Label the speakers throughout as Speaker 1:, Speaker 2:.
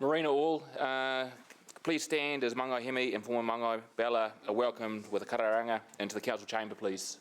Speaker 1: Marina all, please stand as Mangai Hemi and former Mangai Bella are welcomed with a kararanga into the council chamber, please.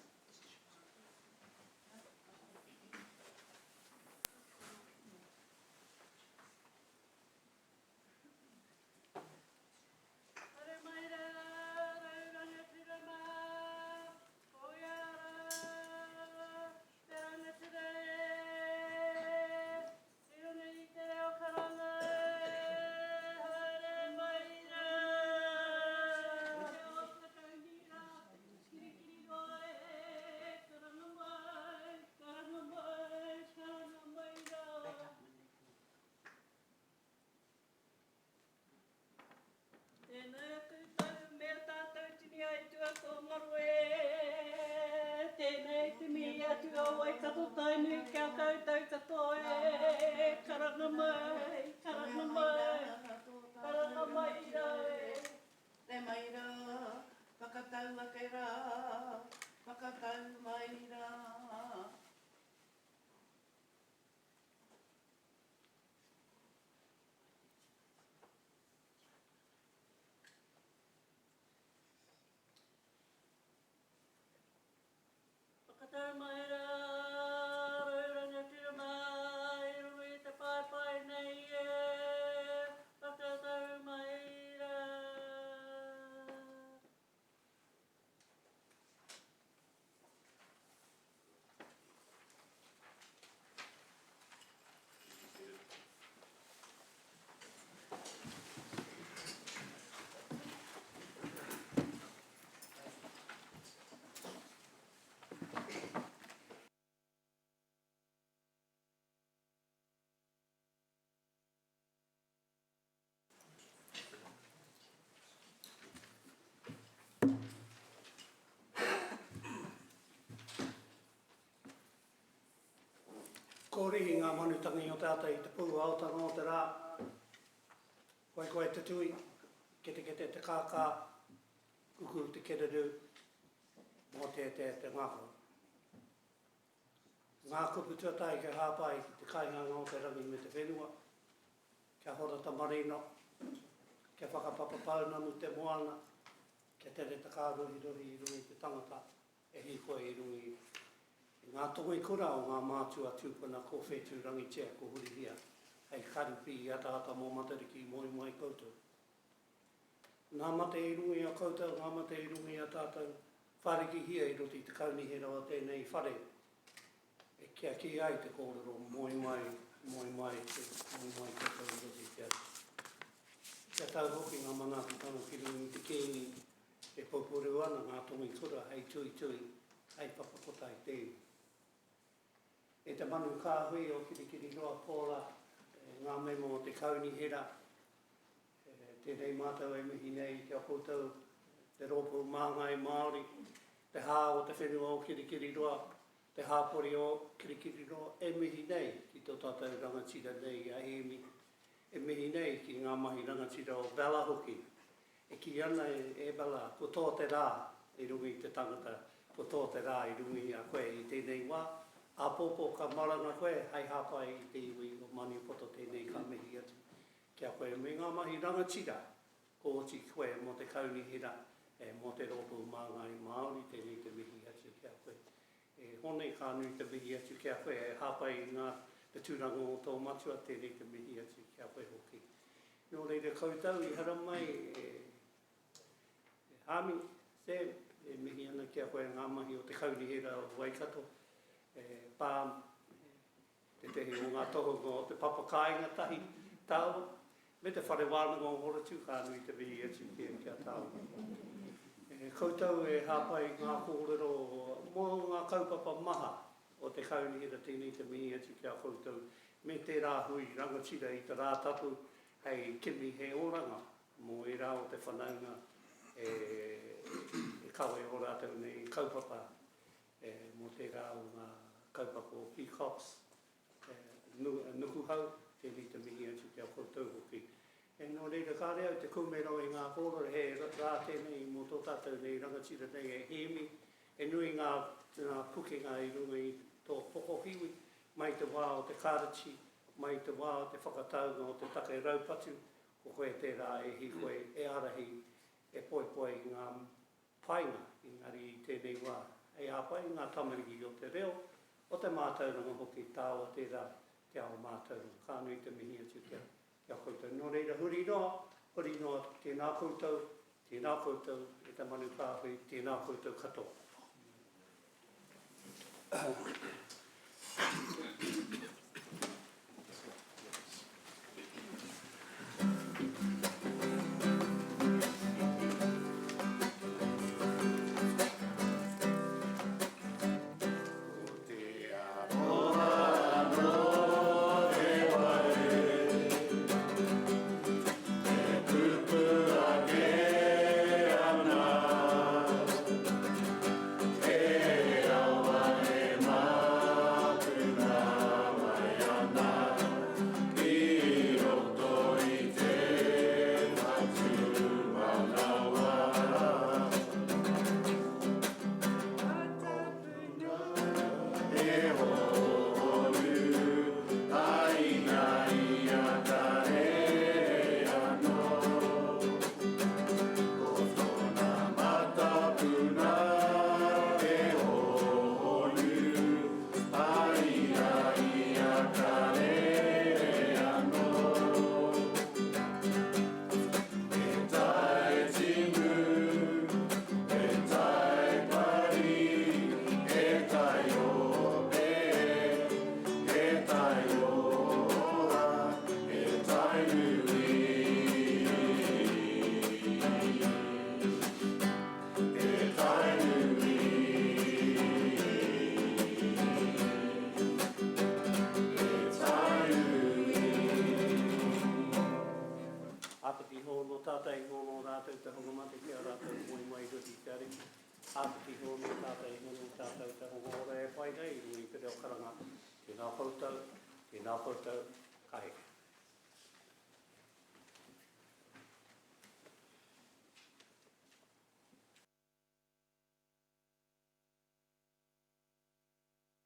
Speaker 2: Kōriri ngā manutangi o tātai te pū aotanga o te rā. Koe te tui, kete te kākā, kuku te kereru, mō te ngāko. Ngā kupu tuatai ke hāpai ki te kainganga o te rangi me te whenua, kia horata marino, kia whakapapapaunanu te moana, kia tere te kārohi rohi i rungi te tangata, e hi koe i rungi ngā tongi kura o ngā mātua tūpuna ko whetū rangi tia ko hurihia, hei karupi i ata mō matariki moi koutou. Ngā mate i rungi a koutou, ngā mate i rungi a tātou whariki hia i roti te kaunihera o tēnei whare. E kia ki ai te kōrero moi mai koutou i roti tia. Kia tau hoki ngā manatu tano ki rungi te kēni e popuru ana ngā tongi kura hei tui, hei papakotai tēu. E te manu kāhui o kirikiri roa pōla, ngā memo o te kaunihera, tēnei mātou e mihi nei kia koutou, te rōpū māngai Māori, te hā o te whenua o kirikiri roa, te hāpori o kirikiri roa, e mihi nei ki tō tātou rangatira nei a Emi, e mihi nei ki ngā mahi rangatira o Bella hoki, e ki ana e Bella, ko tō te rā i rungi te tangata, ko tō te rā i rungi a koe i tēnei wā, a pōpō ka maranga koe, hei hāpai i te iwi o mani poto tēnei ka mihi atu. Kia koe me ngā mahi rangatira, ko oti koe mō te kaunihera, mō te rōpū māngai Māori, tēnei te mihi atu kia koe. E honei ka nui te mihi atu kia koe, e hāpai i ngā te tūrango o tō matua, tēnei te mihi atu kia koe hoki. Nō reira koutou i hara mai, Hami, Sam, e mihi ana kia koe ngā mahi o te kaunihera o Waikato, pā te tehi o ngā tohunga o te papakainga tahi tau, me te whare wānanga o horatu ka nui te mihi atu kia tau. Koutou e hāpai ngā kōrero mō ngā kaupapa maha o te kaunihera tēnei te mihi atu kia koutou, me te rāhui rangatira i te rātapu hei kimi he oranga, mō e rā o te whanaunga e kawe o rātou nei kaupapa, mō te rā o ngā kaupapa o peacocks, nukuhau, tēnei te mihi atu kia koutou hoki. Nō reira ka reo te kumero i ngā kōrero he rā tēnei mō tō tātou nei rangatira nei e hemi, e nui ngā pukenga i runga i tō pokohiwi, mai te wā o te Karachi, mai te wā o te whakataunga o te take raupatu, ko koe tērā e hi koe e arahi e poi ngā painga, engari i tēnei wā. E āpai ngā tamariki o te reo, o te mātauranga hoki tāua tērā te ao mātauranga. Kānui te mihi atu kia koutou. Nō reira huri noa, tēnā koutou, e te manu kāhui, tēnā koutou katoa.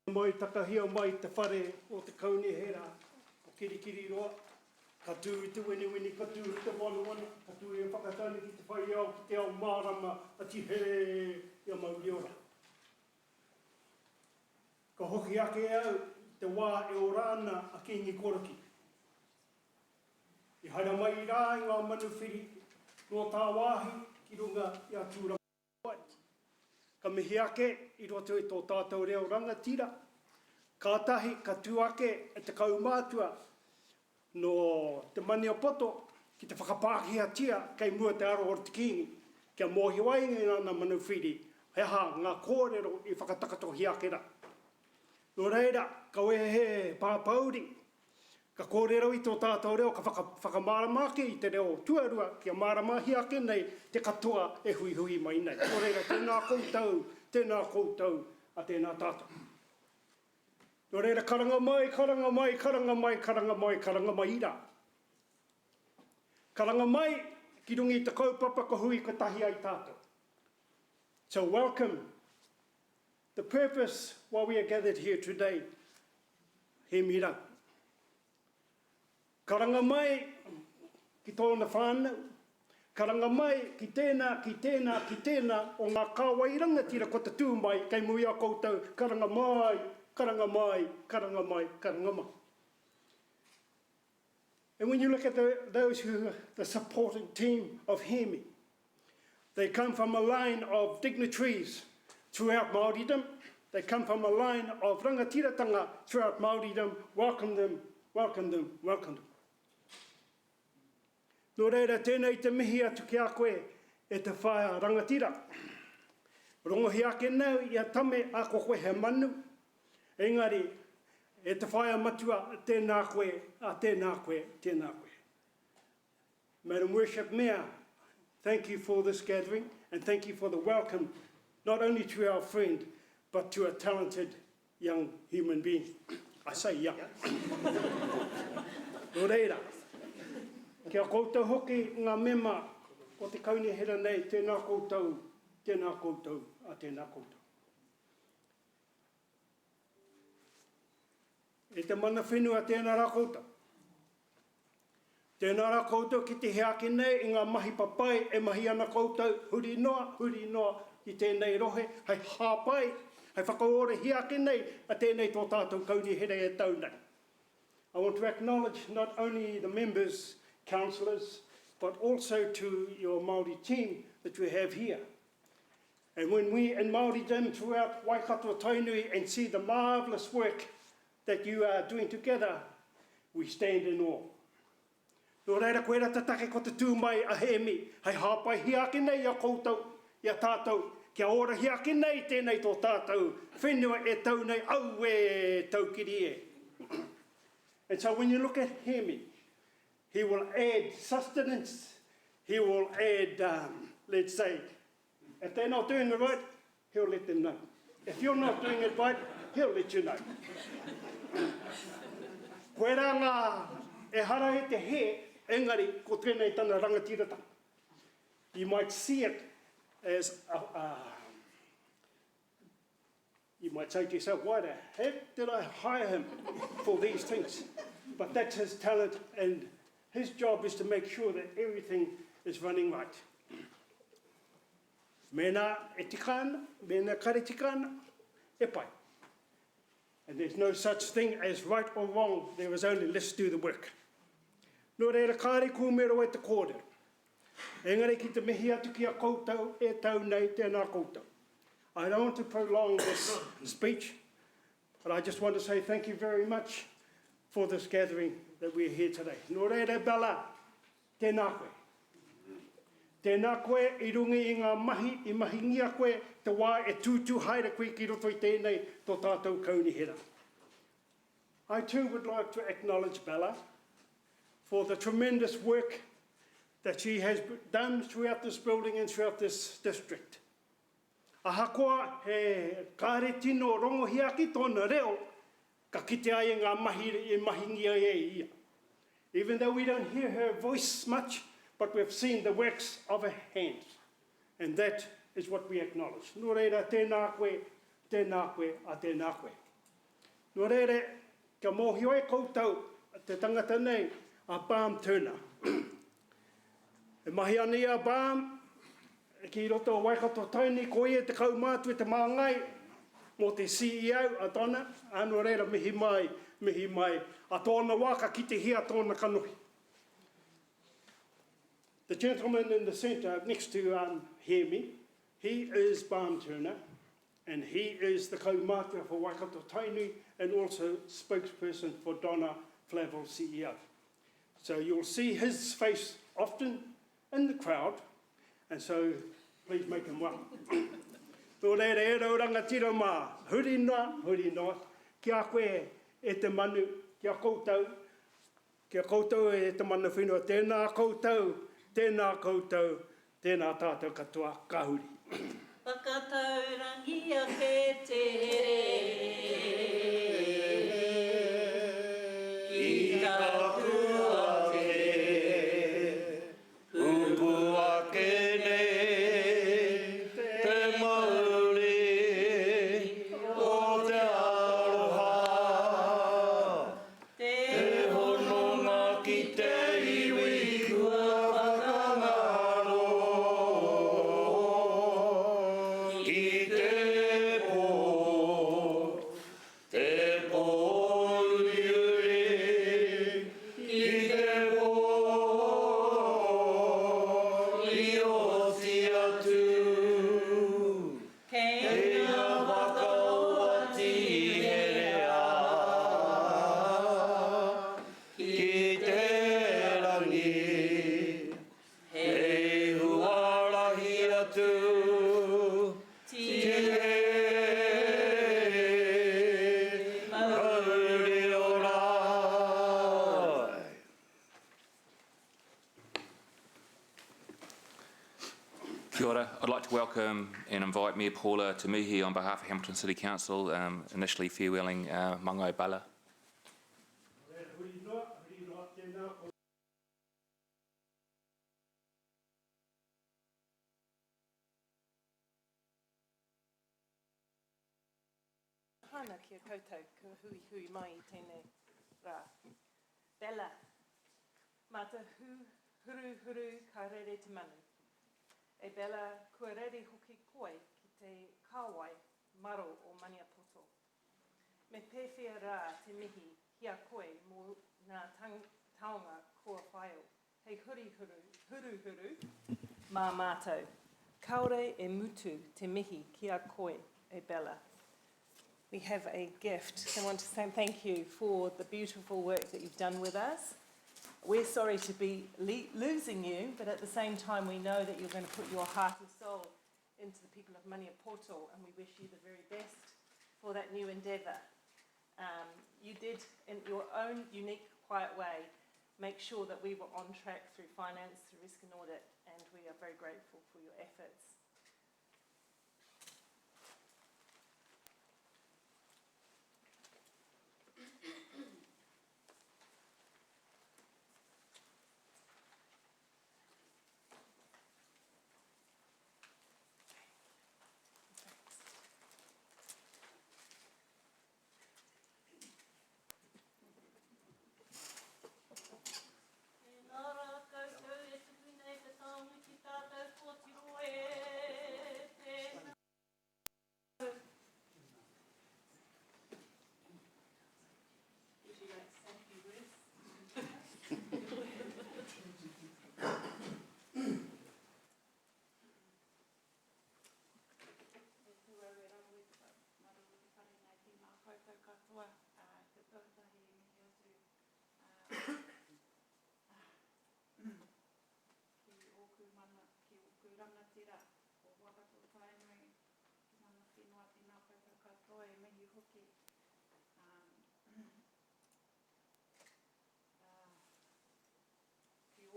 Speaker 2: Mai takahia mai te whare o te kauni hera, o kirikiri roa, ka tū i te wini, ka tū i te wanuana, ka tū i whakatani ki te whai au, ki te au mārama, ati he ia mauri ora. Ka hoki ake au, te wā e ora ana a kingi koroki. I haina mai i rā i ngā manuwhiri, no tā wāhi ki runga i a tūranga. Ka mihi ake i roto i tō tātou reo rangatira, kātahi ka tū ake e te kaumātua no te mani o poto ki te whakapākia tia kei mua te aro o te kingi, kia mōhi wainga i ngā manuwhiri, heha ngā kōrero i whakatakato hiakera. Nō reira, ka wehe pāpauri, ka kōrero i tō tātou reo, ka whakamāramake i te reo tuarua, kia māramahi ake nei te katoa e hui mai nei. Nō reira, tēnā koutou a tēnā tātou. Nō reira, karanga mai ira. Karanga mai ki rungi te kaupapa ko hui ko tahi ai tātou. So welcome. The purpose why we are gathered here today, he mira. Karanga mai ki tōna whānau. Karanga mai ki tēnā o ngā kāwairanga tira ko te tū mai kei mui a koutou. Karanga mai. And when you look at those who are the supporting team of Hear Me, they come from a line of dignitaries throughout Māoridom. They come from a line of rangatiratanga throughout Māoridom. Welcome them. Nō reira, tēnei te mihi atu ki a koe e te whaia rangatira. Rongohi ake nau i a tame a koe he manu. Engari, e te whaia matua tēnā koe. Madam Worship Mayor, thank you for this gathering and thank you for the welcome, not only to our friend, but to a talented young human being. I say young. Nō reira, kia koutou hoki ngā mema o te kauni hera nei, tēnā koutou, a tēnā koutou. e te mana whenua tēnā rā koutou. Tēnā rā koutou ki te heaki nei i ngā mahi papai e mahi ana koutou huri noa i tēnei rohe, hei hāpai, hei whakaore hiaki nei a tēnei tō tātou kauni here e tau nei. I want to acknowledge not only the members, councillors, but also to your Māori team that we have here. And when we in Māoridom throughout Waikato Tainui and see the marvellous work that you are doing together, we stand in awe. Nō reira koe rata take ko te tū mai a hemi, hei hāpai hiaki nei a koutou, i a tātou, kia ora hiaki nei tēnei tō tātou, whenua e tau nei au e tau kiri e. And so when you look at Hemi, he will add sustenance, he will add, let's say, if they're not doing it right, he'll let them know. If you're not doing it right, he'll let you know. Koe rā ngā e hara e te he, engari ko tēnei tana rangatirata. You might see it as, you might say to yourself, why the heck did I hire him for these things? But that's his talent, and his job is to make sure that everything is running right. Mena e tikana, mena kare tikana, e pai. And there's no such thing as right or wrong, there is only let's do the work. Nō reira kāre kūmero e te kōrero. Engari ki te mihi atu ki a koutou e tau nei tēnā koutou. I don't want to prolong this speech, but I just want to say thank you very much for this gathering that we're here today. Nō reira bala, tēnā koe. Tēnā koe I rungi I ngā mahi, I mahingia koe te wā e tūtū haere koe ki roto I tēnei tō tātou kaunihera. I too would like to acknowledge Bella for the tremendous work that she has done throughout this building and throughout this district. Ahakoa he kāre tino rongohiaki tōna reo, ka kite ai ngā mahi e mahingia e ia. Even though we don't hear her voice much, but we've seen the works of her hands. And that is what we acknowledge. Nō reira, tēnā koe, tēnā koe, a tēnā koe. Nō reira, ka mōhio e koutou, te tangata nei, a Balm Turner. E mahi ana ia Balm, ki roto o Waikato Tainui, ko ia te kaumātu e te māngai, mō te CEO a tōna, anō reira mihi mai, a tōna waka ki te hia tōna kanohi. The gentleman in the centre next to Hemi, he is Balm Turner, and he is the kaumātua for Waikato Tainui and also spokesperson for Donna Flavel CEO. So you'll see his face often in the crowd, and so please make him welcome. Tō reira e rau rangatira mā, huri noa, kia koe e te manu, kia koutou e te manu whenua, tēnā koutou, tēnā tātou katoa, kahuri.
Speaker 3: Whakataurangia ke te here, I ka kua te, upua ke nei, te mauri, o te aroha, te hononga ki te iwi kua whakangaro, ki te pō, uri, ki te pō, I o ti atu, kei ngā whakaoati here ki te rangi, hei huarahi atu, mauri o rai.
Speaker 1: Kia ora. I'd like to welcome and invite Mayor Paula to mihi on behalf of Hamilton City Council, initially farewelling Mangai Bala.
Speaker 2: Huri noa, tēnā koe.
Speaker 4: tāna kia koutou, ka hui hui mai I tēnei rā. Bella, mā te huru huru ka rere te manu. E Bella, kua rere hoki koe ki te kāwai maro o Maniapoto. Me pēwhia rā te mihi hia koe mō ngā taonga kua whaio. Hei huru huru, mā mātou. Kaore e mutu te mihi kia koe e Bella. We have a gift. I want to say thank you for the beautiful work that you've done with us. We're sorry to be losing you, but at the same time we know that you're going to put your heart and soul into the people of Maniapoto, and we wish you the very best for that new endeavour. You did, in your own unique, quiet way, make sure that we were on track through finance, through risk and audit, and we are very grateful for your efforts.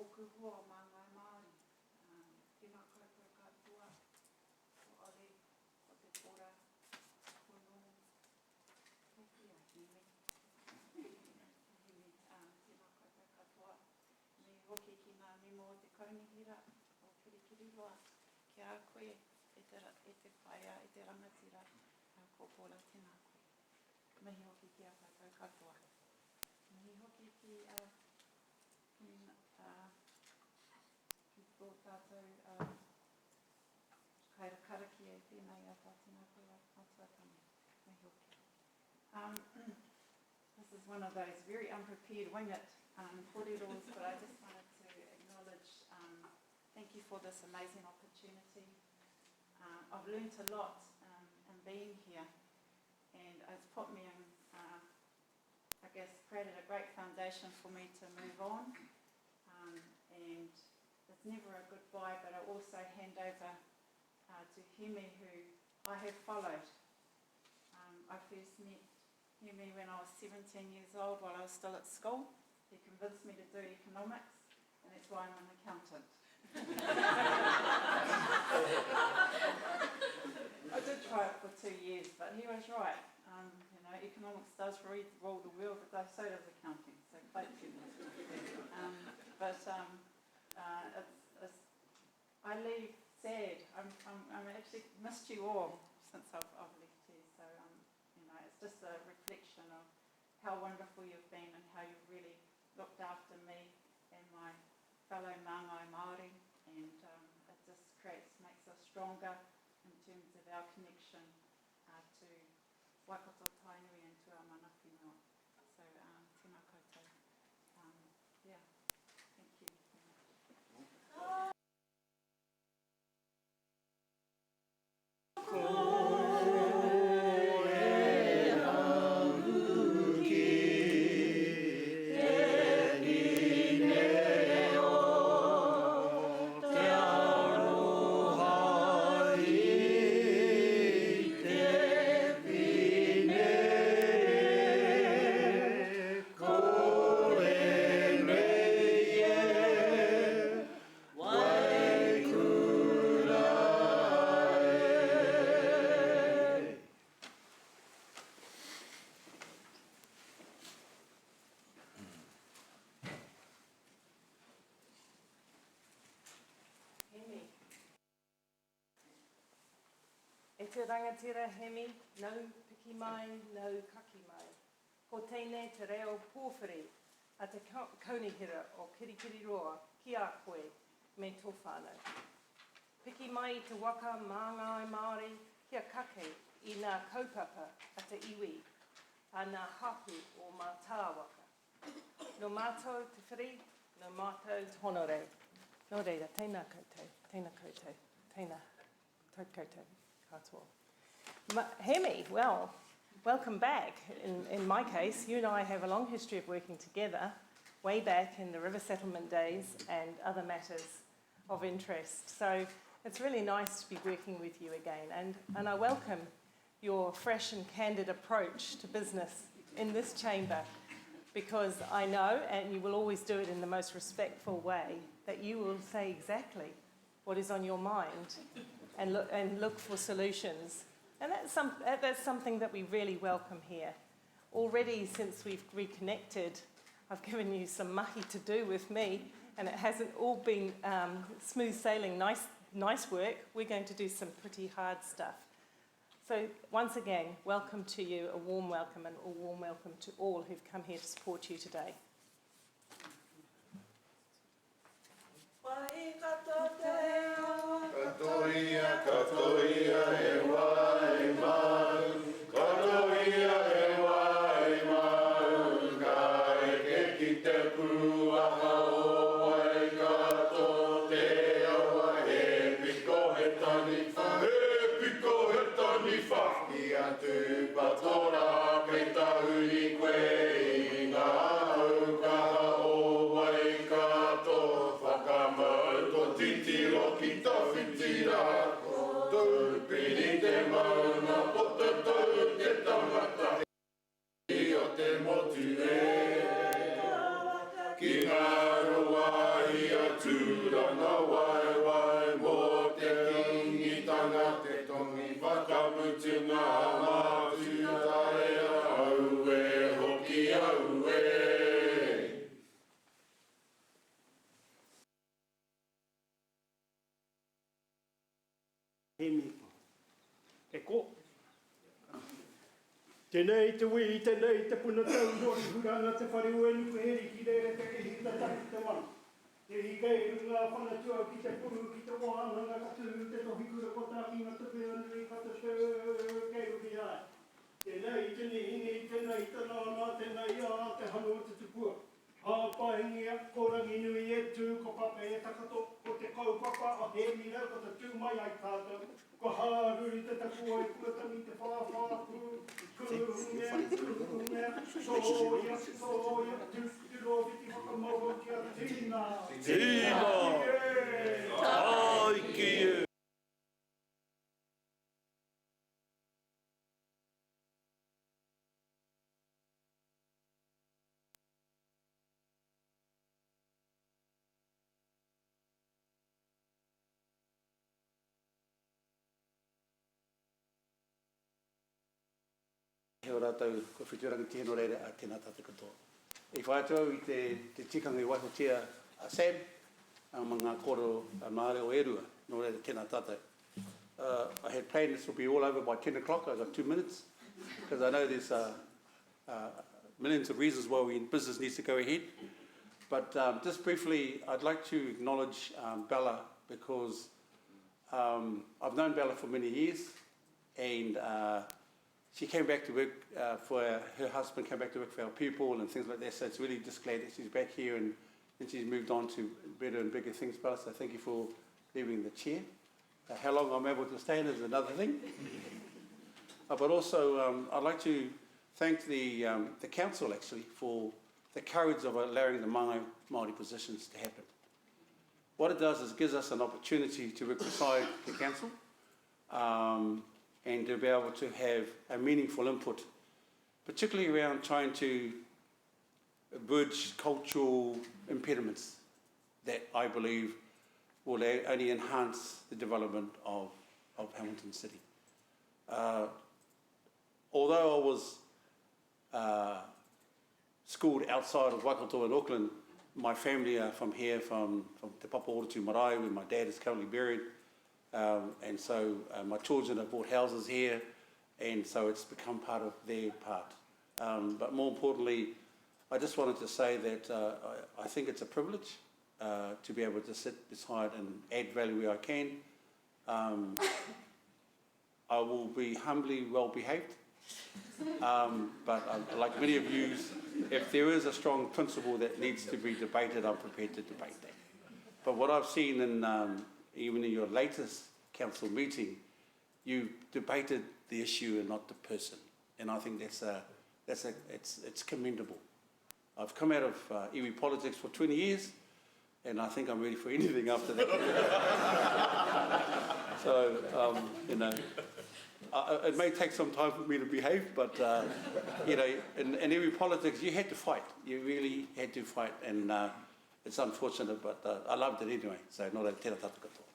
Speaker 5: Oku hoa mā ngai Māori, tēnā koutou katoa, o ole, o te pora, kono, heki a hime, tēnā koutou katoa, me hoki ki ngā memo o te kaunihira, o Kirikiriroa, ki a koe, e te whaia, e te rangatira, ko pola tēnā koe. Mihi hoki ki a koutou katoa. Mihi hoki ki tō tātou kaira karaki e tēnei a tātina koe atuatani. Mai hoki. This is one of those very unprepared wing-it kōreros, but I just wanted to acknowledge, thank you for this amazing opportunity. I've learnt a lot in being here, and it's put me in, I guess, created a great foundation for me to move on. And it's never a goodbye, but I also hand over to Hime, who I have followed. I first met Hime when I was 17 years old while I was still at school. He convinced me to do economics, and that's why I'm an accountant. I did try it for 2 years, but he was right. Economics does rule the world, but so does accounting. So both do. I leave sad. I'm actually missed you all since I've left here. So it's just a reflection of how wonderful you've been and how you've really looked after me and my fellow Māngai Māori, and it just makes us stronger in terms of our connection to Waikato Tainui and to our mana whenua. So tēnā koutou. Yeah, thank you.
Speaker 3: Te
Speaker 4: te rangatira hemi, nau piki mai, nau kaki mai. Ko tēnei te reo pōwhiri a te kaunihira o kirikiri roa ki a koe me tō whānau. Piki mai i te waka māngai Māori kia kake i ngā kaupapa a te iwi a ngā hapu o mā tāwaka. No mātou te whiri, no mātou te honore. Nō reira, tēnā koutou, tēnā koutou, tēnā koutou, katoa. Hemi, well, welcome back. In my case, you and I have a long history of working together, way back in the river settlement days and other matters of interest. So it's really nice to be working with you again. And I welcome your fresh and candid approach to business in this chamber, because I know, and you will always do it in the most respectful way, that you will say exactly what is on your mind and look for solutions. And that's something that we really welcome here. Already, since we've reconnected, I've given you some mahi to do with me, and it hasn't all been smooth sailing, nice work. We're going to do some pretty hard stuff. So once again, welcome to you, a warm welcome, and a warm welcome to all who've come here to support you today.
Speaker 3: Katoia, katoia, e wai mau. Katoia, e wai mau. Ka eke ki te puaha o wai kato te awa. E piko he tani wha. E piko he tani wha. Ki atu patora kei tahuri koe i ngā aukaha o wai kato. Whakamau ko titiro ki tawhitira. Tau piri te mauna pota tau te tangata. I o te motu e. Ki ngā roa i a tūranga wai wai. Mō te kingitanga te tongi whakamutu ngā mātu tae au e hoki au e.
Speaker 2: Hemi. E ko. Tēnei te wī, tēnei te puna tau nori huranga te whare uenu ko heri ki reira te kehi ta tahi te mana. Te hikei runga whanatua ki te puru ki te wāhanga katu te tohi kura kota ki ngā tupe anu I kata te kei uri ai. Tēnei te nihingi, tēnei te nāna, tēnei a te hanu o te tupua. Hāpahingi a korangi nui e tū, ko papa e takato, ko te kaupapa a he mira, ko te tū mai ai tātou. Ko hāruri te takua e kuatangi te whāwhāku, kurungia, soia, tūtiro viti whakamauro ki a tīna.
Speaker 3: Tīna! Tai ki e!
Speaker 6: He o rātou ko whiturangi tēno reira a tēnā tātou katoa. I whātua I te tikanga I waihotia a Sam, ma ngā koro a Māre o Erua, no reira tēnā tātou. I had planned this will be all over by 10 o'clock. I've got 2 minutes, because I know there's millions of reasons why business needs to go ahead. But just briefly, I'd like to acknowledge Bella, because I've known Bella for many years, and she came back to work her husband came back to work for our people and things like that, so it's really just glad that she's back here and she's moved on to better and bigger things, Bella, so thank you for leaving the chair. How long I'm able to stay in is another thing. But also, I'd like to thank the council, actually, for the courage of allowing the Māori positions to happen. What it does is it gives us an opportunity to work beside the council, and to be able to have a meaningful input, particularly around trying to bridge cultural impediments that I believe will only enhance the development of Hamilton City. Although I was schooled outside of Waikato in Auckland, my family are from here, from Te Papa Ora to Marae, where my dad is currently buried. And so my children have bought houses here, and so it's become part of their part. But more importantly, I just wanted to say that I think it's a privilege to be able to sit beside and add value where I can. I will be humbly well behaved, but like many of you, if there is a strong principle that needs to be debated, I'm prepared to debate that. But what I've seen in even in your latest council meeting, you debated the issue and not the person, and I think it's commendable. I've come out of iwi politics for 20 years, and I think I'm ready for anything after that. So, you know, it may take some time for me to behave, but, you know, in iwi politics, you had to fight. You really had to fight, and it's unfortunate, but I loved it anyway. So, nō reira, tēnā tātou katoa.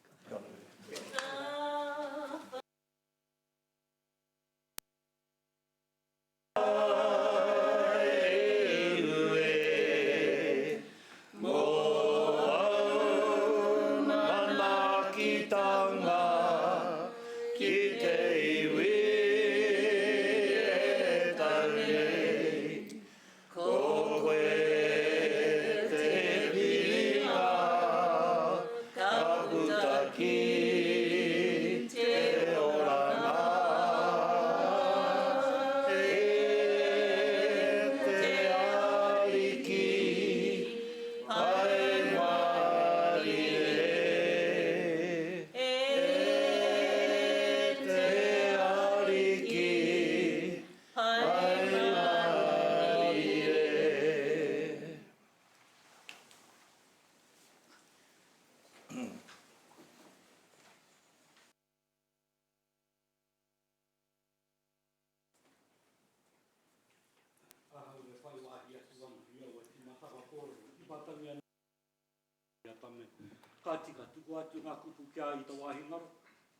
Speaker 7: Ka tika tuku atu ngā kupu kia i ta wāhi ngaro.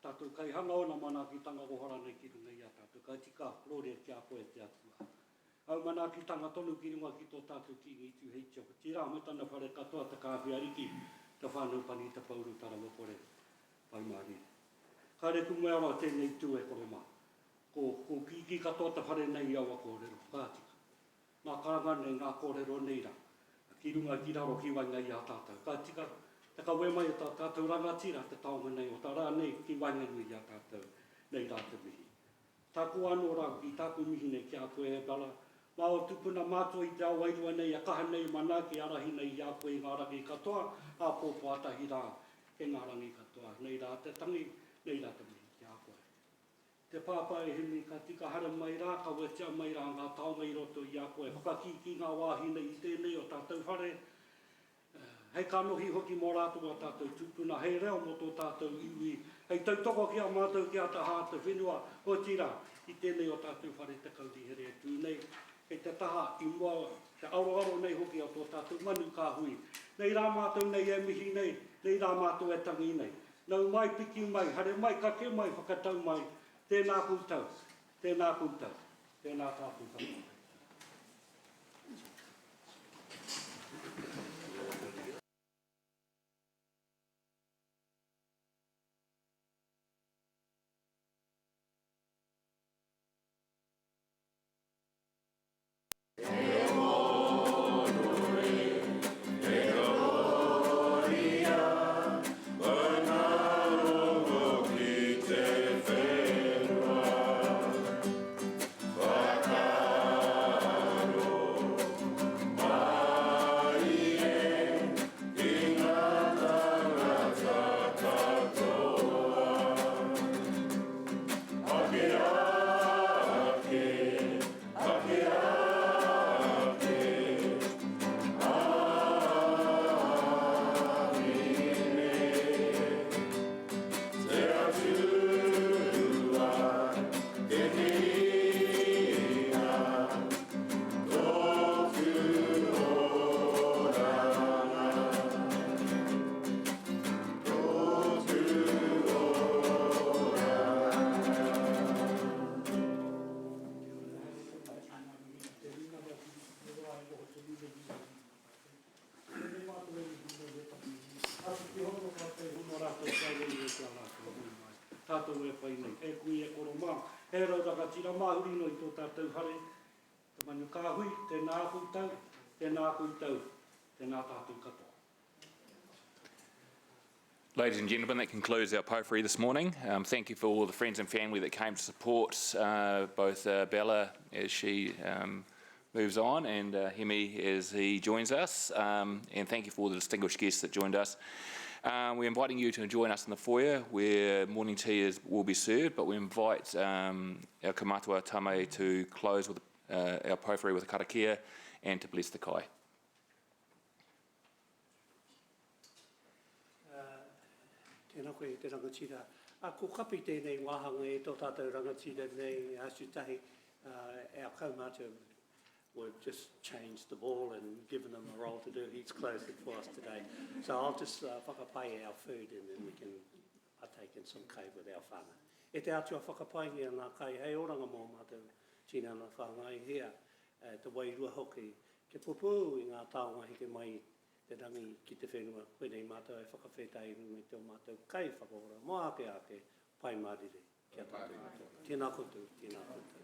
Speaker 7: Tātou kai hanga o na manakitanga o hora nei ki runga ia tātou. Ka tika rore kia koe te atua. Au manakitanga tonu ki runga ki tō tātou ki ngi tu hei tio. Tira mo tana whare katoa ta kāwhi ariki. Ta whānau pani ta pauru tara wapore. Pai maari. Ka reku mea roa tēnei tū e kore mā. Ko ki katoa ta whare nei awa kōrero. Ka tika. Ngā karanga nei ngā kōrero nei ra. Ki runga ki raro ki wainga ia tātou. Ka tika. Te ka wē mai o tā tātou rangatira te taonga nei o tā rā nei ki wainga nui ia tātou nei rā te mihi. Tāku anō rā ki tāku mihi nei ki a koe e bala. Mā o tupuna mātua i te awairua nei a kaha nei mana ki arahi nei i a koe i ngā rangi katoa. A pōpō atahi rā ke ngā rangi katoa. Nei rā te tangi, nei rā te mihi ki a koe. Te pāpā e hini ka tika hara mai rā, ka wetia mai rā ngā taonga i roto i a koe. Whakaki ki ngā wāhi nei i tēnei o tātou whare. Hei kanohi hoki mō rātua tātou tupuna, hei reo mō tō tātou iwi, hei tautoko ki a mātou ki a taha te whenua, o tira, i tēnei o tātou whare te kauri here tū nei, hei te taha i mua, te aroaro nei hoki a tō tātou manu kā hui. Nei rā mātou nei e mihi nei, nei rā mātou e tangi nei. Nau mai piki mai, hare mai kake mai, whakatau mai, tēnā kūtau, tēnā kūtau, tēnā tātou katoa.
Speaker 3: Waka
Speaker 7: tātou e whai nei. E kui e koro mā. He rau raka tira mahuri no i tō tātou hare. Te manu kāhui, tēnā koutou, tēnā koutou, tēnā tātou katoa.
Speaker 1: Ladies and gentlemen, that concludes our pōwhiri this morning. Thank you for all the friends and family that came to support both Bella as she moves on and Hemi as he joins us. And thank you for all the distinguished guests that joined us. We're inviting you to join us in the foyer where morning tea will be served, but we invite our kamatua tame to close with our pōwhiri with a karakia and to bless the kai.
Speaker 2: Tēnā koe te rangatira. Ko kapi tēnei wāhanga e tō tātou rangatira nei asu tahi, our kaumata would just change the ball and given him a role to do. He's closed it for us today. So I'll just whakapai our food and then we can partake in some kai with our whānau. E te atua whakapai hea nā kai, hei oranga mō mātou tina nā whāngai hea, te wairua hoki, ke pupu i ngā tāonga heke mai te rangi ki te whenua, koenei mātou e whakawhetai me te o mātou kai whakaora, mō ake pai marire, kia tātou. Tēnā koutou, tēnā koutou.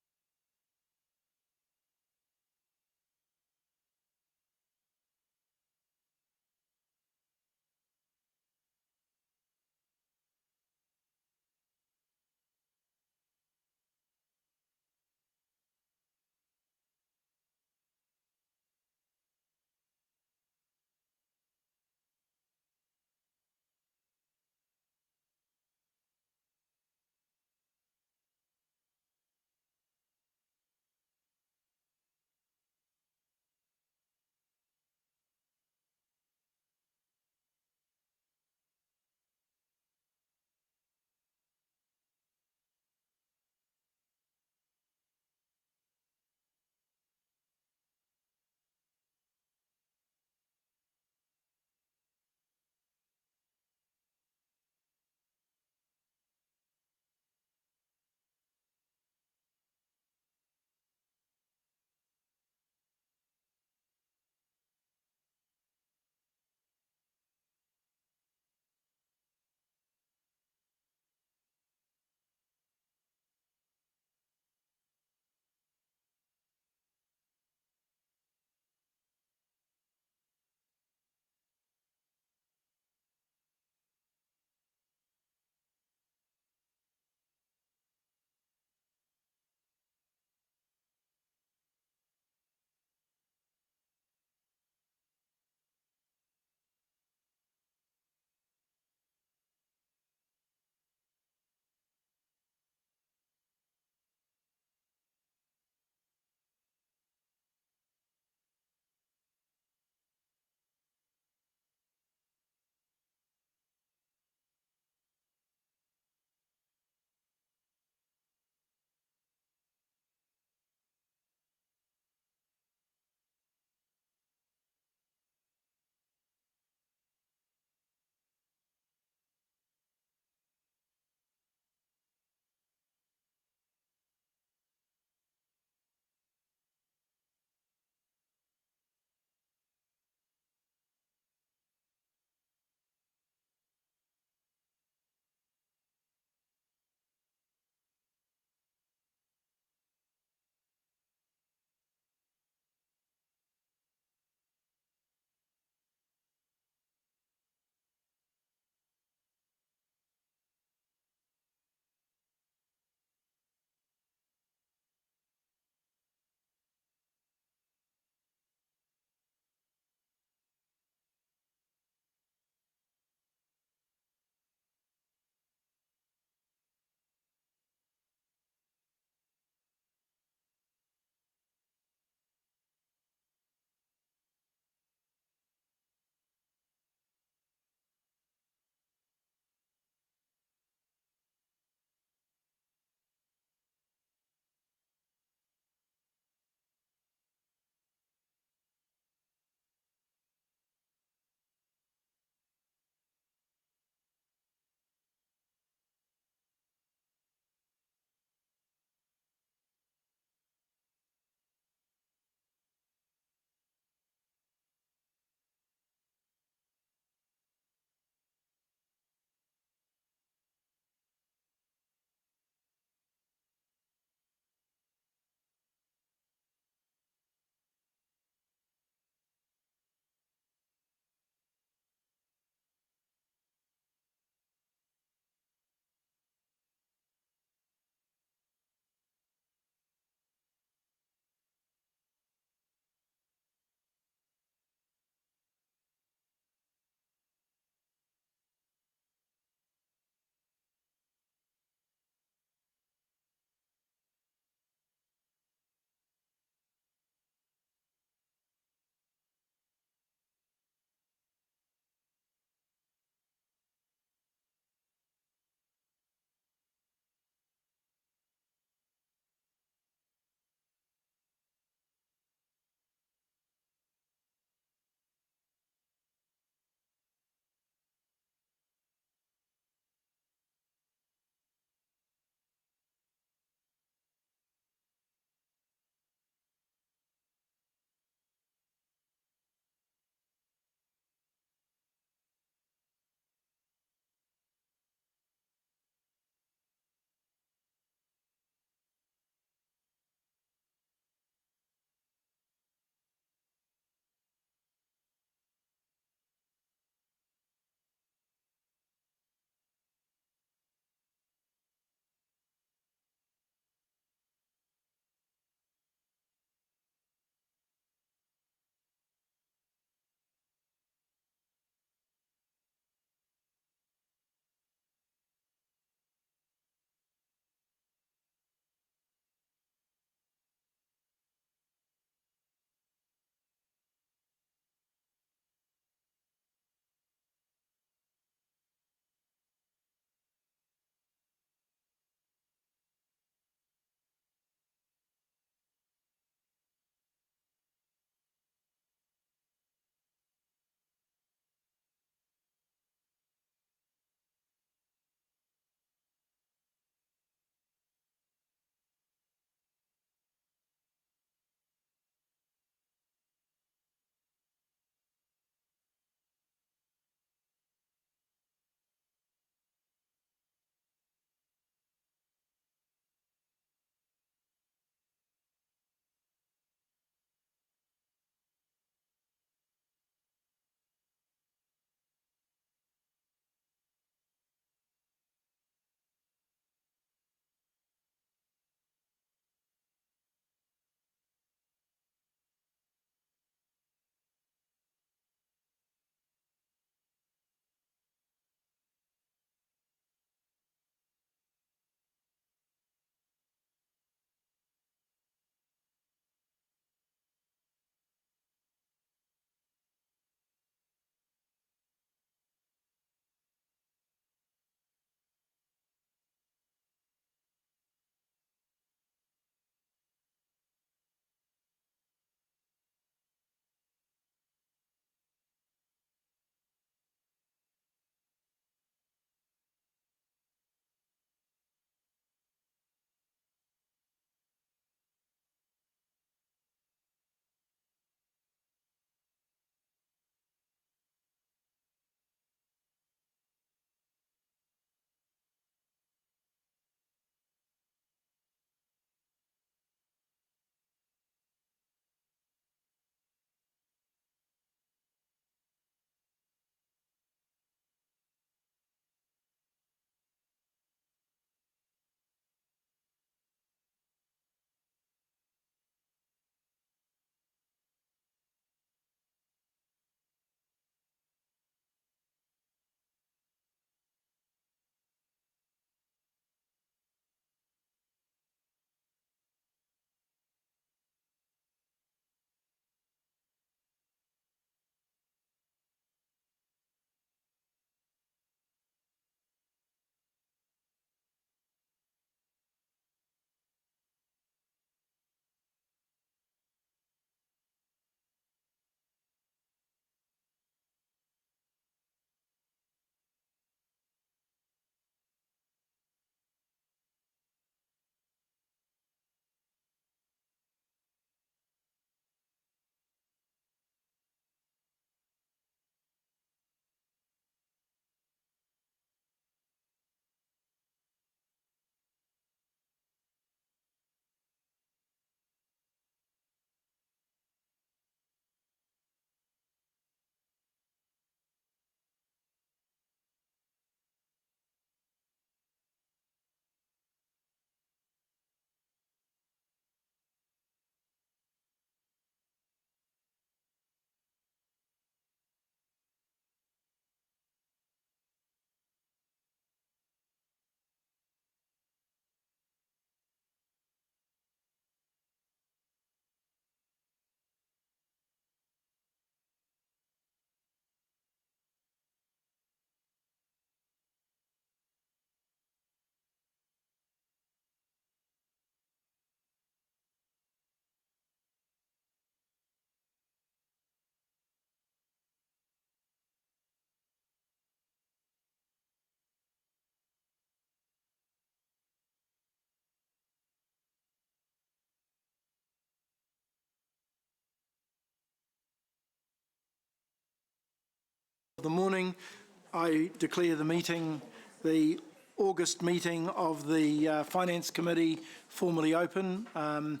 Speaker 8: I declare the August meeting of the Finance Committee formally open, and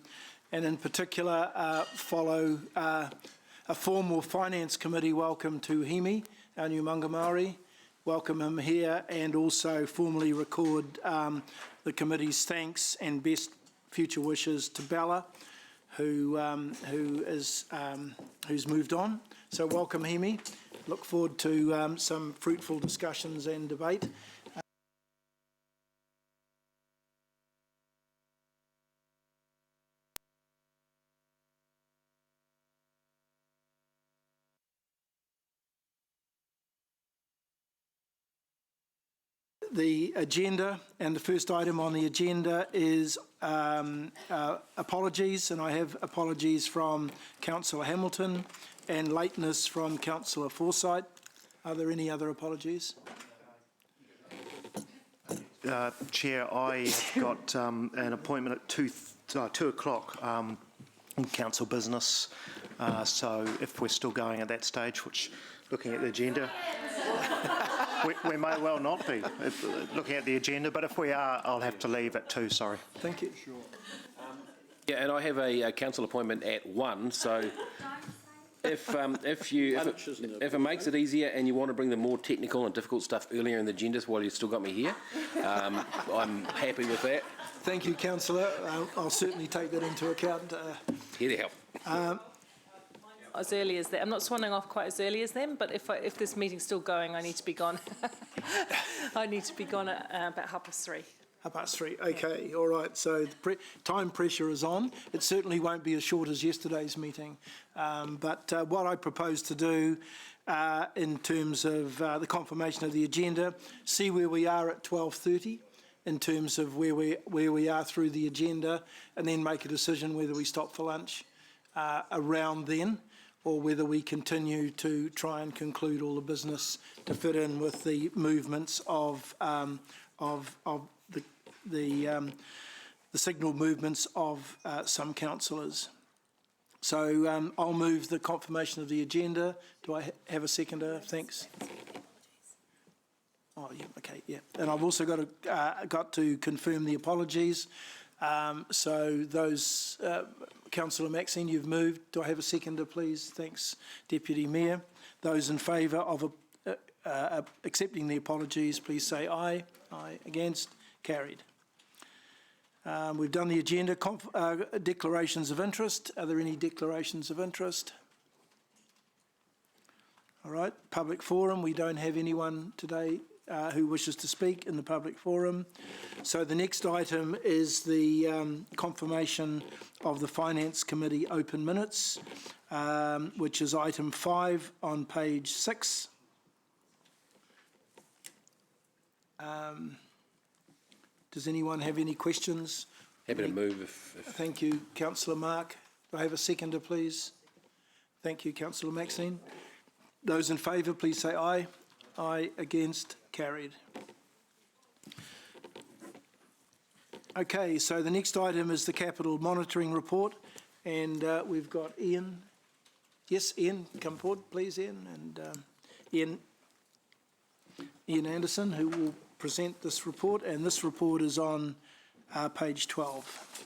Speaker 8: in particular follow a formal Finance Committee welcome to Himi, our new Maori. Welcome him here, and also formally record the committee's thanks and best future wishes to Bella, who's moved on. So welcome, Hemi. Look forward to some fruitful discussions and debate. The agenda, and the first item on the agenda is apologies, and I have apologies from Councillor Hamilton and lateness from Councillor Forsyth. Are there any other apologies?
Speaker 9: Chair, I got an appointment at 2 o'clock on council business, so if we're still going at that stage, which looking at the agenda, we may well not be looking at the agenda, but if we are, I'll have to leave at 2, sorry.
Speaker 8: Thank you. Sure.
Speaker 10: Yeah, and I have a council appointment at 1, so if it makes it easier and you want to bring the more technical and difficult stuff earlier in the agendas while you've still got me here, I'm happy with that.
Speaker 8: Thank you, Councillor. I'll certainly take that into account.
Speaker 10: Here to help.
Speaker 4: As early as them. I'm not swanning off quite as early as them, but if this meeting's still going, I need to be gone. I need to be gone at about 3:30.
Speaker 8: 3:30. Okay, all right. So the time pressure is on. It certainly won't be as short as yesterday's meeting. But what I propose to do in terms of the confirmation of the agenda, see where we are at 12:30 in terms of where we are through the agenda, and then make a decision whether we stop for lunch around then, or whether we continue to try and conclude all the business to fit in with the movements of the signal movements of some councillors. So I'll move the confirmation of the agenda. Do I have a seconder? Thanks. Oh, yeah, okay, yeah. And I've also got to confirm the apologies. So those, Councillor Maxine, you've moved. Do I have a seconder, please? Thanks, Deputy Mayor. Those in favour of accepting the apologies, please say aye. Aye. Against? Carried. We've done the agenda. Declarations of interest. Are there any declarations of interest? All right. Public forum. We don't have anyone today who wishes to speak in the public forum. So the next item is the confirmation of the Finance Committee open minutes, which is item 5 on page 6. Does anyone have any questions?
Speaker 10: Happy to move if...
Speaker 8: Thank you, Councillor Mark. Do I have a seconder, please? Thank you, Councillor Maxine. Those in favour, please say aye. Aye. Against? Carried. Okay, so the next item is the Capital Monitoring Report, and we've got Ian. Yes, Ian, come forward, please, Ian. And Ian Anderson, who will present this report, and this report is on page 12.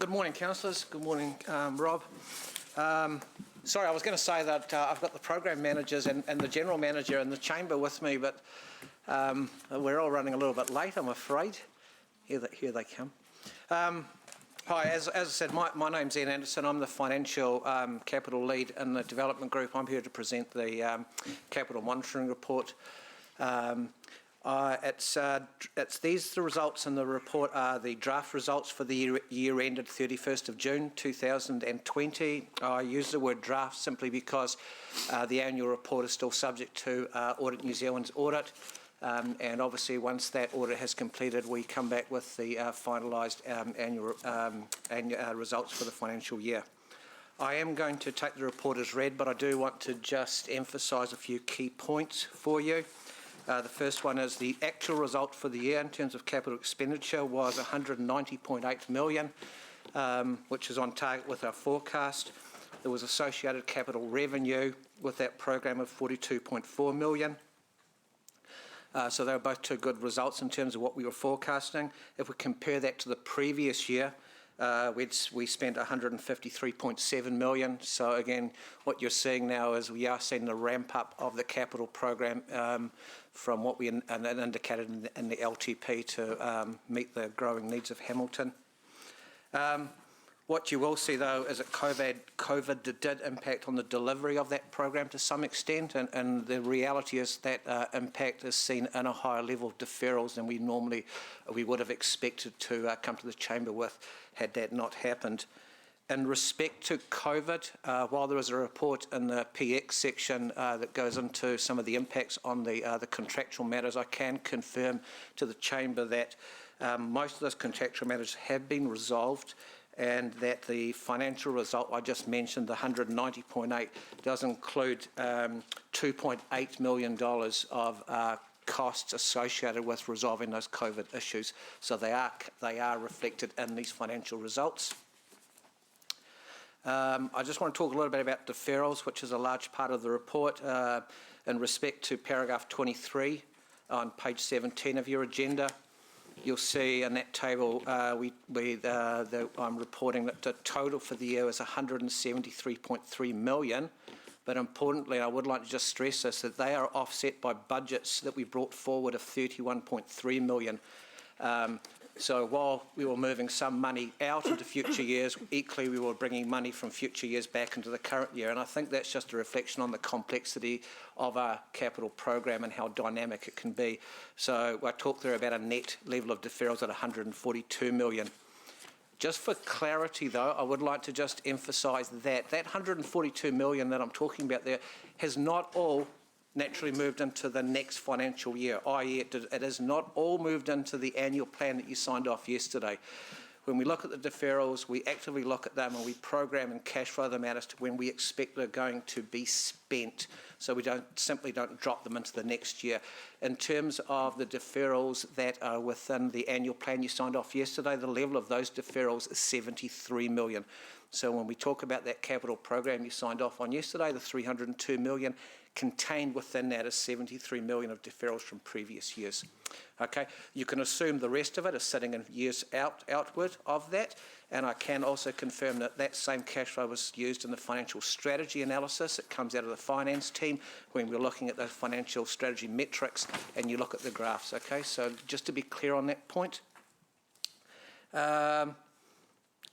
Speaker 11: Good morning, councillors. Good morning, Rob. Sorry, I was going to say that I've got the program managers and the general manager in the chamber with me, but we're all running a little bit late, I'm afraid. Here they come. Hi, as I said, my name's Ian Anderson. I'm the financial capital lead in the development group. I'm here to present the capital monitoring report. The results in the report are the draft results for the year ended 31st of June 2020. I use the word draft simply because the annual report is still subject to Audit New Zealand's audit, and obviously once that audit has completed, we come back with the finalised annual results for the financial year. I am going to take the report as read, but I do want to just emphasise a few key points for you. The first one is the actual result for the year in terms of capital expenditure was $190.8 million. which is on target with our forecast. There was associated capital revenue with that program of 42.4 million. So they were both two good results in terms of what we were forecasting. If we compare that to the previous year, we spent 153.7 million. So again, what you're seeing now is we are seeing the ramp up of the capital program from what we indicated in the LTP to meet the growing needs of Hamilton. What you will see, though, is that COVID did impact on the delivery of that program to some extent, and the reality is that impact is seen in a higher level of deferrals than we would have expected to come to the Chamber with had that not happened. In respect to COVID, while there is a report in the PX section that goes into some of the impacts on the contractual matters, I can confirm to the Chamber that most of those contractual matters have been resolved, and that the financial result I just mentioned, the 190.8, does include $2.8 million of costs associated with resolving those COVID issues. So they are reflected in these financial results. I just want to talk a little bit about deferrals, which is a large part of the report. In respect to paragraph 23 on page 17 of your agenda, you'll see in that table I'm reporting that the total for the year is 173.3 million. But importantly, I would like to just stress this, that they are offset by budgets that we brought forward of 31.3 million. So while we were moving some money out into future years, equally we were bringing money from future years back into the current year. And I think that's just a reflection on the complexity of our capital program and how dynamic it can be. So I talked there about a net level of deferrals at 142 million. Just for clarity, though, I would like to just emphasise that 142 million that I'm talking about there has not all naturally moved into the next financial year, i.e. it has not all moved into the annual plan that you signed off yesterday. When we look at the deferrals, we actively look at them and we program and cash flow them out as to when we expect they're going to be spent, so we simply don't drop them into the next year. In terms of the deferrals that are within the annual plan you signed off yesterday, the level of those deferrals is 73 million. So when we talk about that capital program you signed off on yesterday, the 302 million, contained within that is 73 million of deferrals from previous years. Okay, you can assume the rest of it is sitting in years outward of that, and I can also confirm that that same cash flow was used in the financial strategy analysis. It comes out of the finance team when we're looking at those financial strategy metrics and you look at the graphs. Okay, so just to be clear on that point.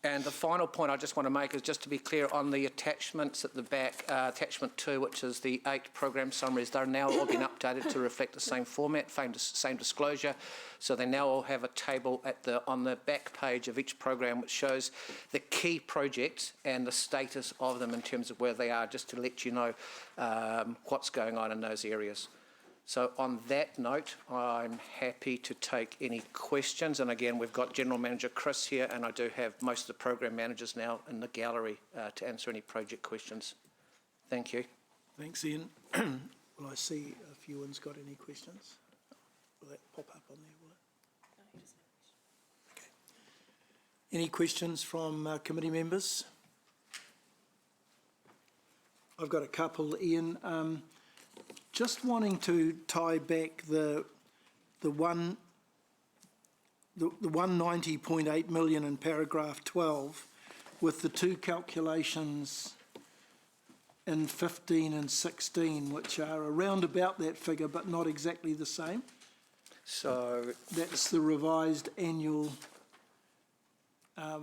Speaker 11: And the final point I just want to make is just to be clear on the attachments at the back, attachment 2, which is the 8 program summaries. They're now all been updated to reflect the same format, same disclosure. So they now all have a table on the back page of each program which shows the key projects and the status of them in terms of where they are, just to let you know what's going on in those areas. So on that note, I'm happy to take any questions. And again, we've got General Manager Chris here, and I do have most of the program managers now in the gallery to answer any project questions. Thank you.
Speaker 8: Thanks, Ian. Will I see if Ewan's got any questions? Will that pop up on there, will it? Okay. Any questions from committee members? I've got a couple, Ian. Just wanting to tie back the 190.8 million in paragraph 12 with the two calculations in 15 and 16, which are around about that figure, but not exactly the same.
Speaker 11: So
Speaker 8: that's the revised annual.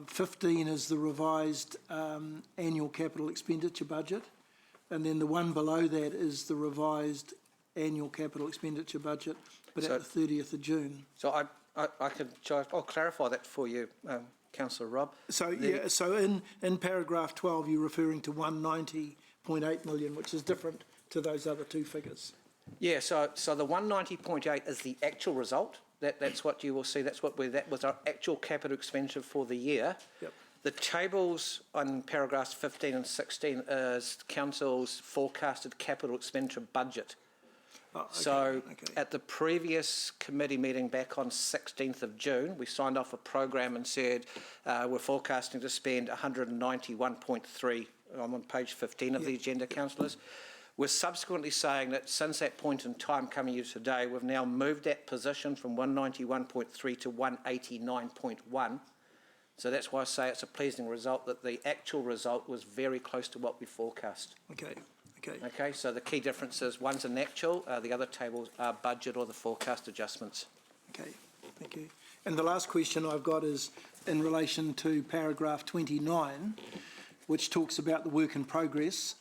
Speaker 8: 15 is the revised annual capital expenditure budget. And then the one below that is the revised annual capital expenditure budget, but at the 30th of June.
Speaker 11: So I'll clarify that for you, Councillor Rob.
Speaker 8: So so in paragraph 12, you're referring to 190.8 million, which is different to those other two figures.
Speaker 11: Yeah. So the 190.8 is the actual result. That's what you will see. That was our actual capital expenditure for the year.
Speaker 8: Yep.
Speaker 11: The tables on paragraphs 15 and 16 is Council's forecasted capital expenditure budget.
Speaker 8: Oh, okay,
Speaker 11: So
Speaker 8: okay.
Speaker 11: at the previous committee meeting back on 16th of June, we signed off a program and said we're forecasting to spend 191.3. I'm on page 15 of the agenda, councillors. We're subsequently saying that since that point in time coming here today, we've now moved that position from 191.3 to 189.1. So that's why I say it's a pleasing result, that the actual result was very close to what we forecast.
Speaker 8: Okay, okay.
Speaker 11: Okay, so the key difference is one's an actual, the other tables are budget or the forecast adjustments.
Speaker 8: Okay, thank you. And the last question I've got is in relation to paragraph 29, which talks about the work in progress.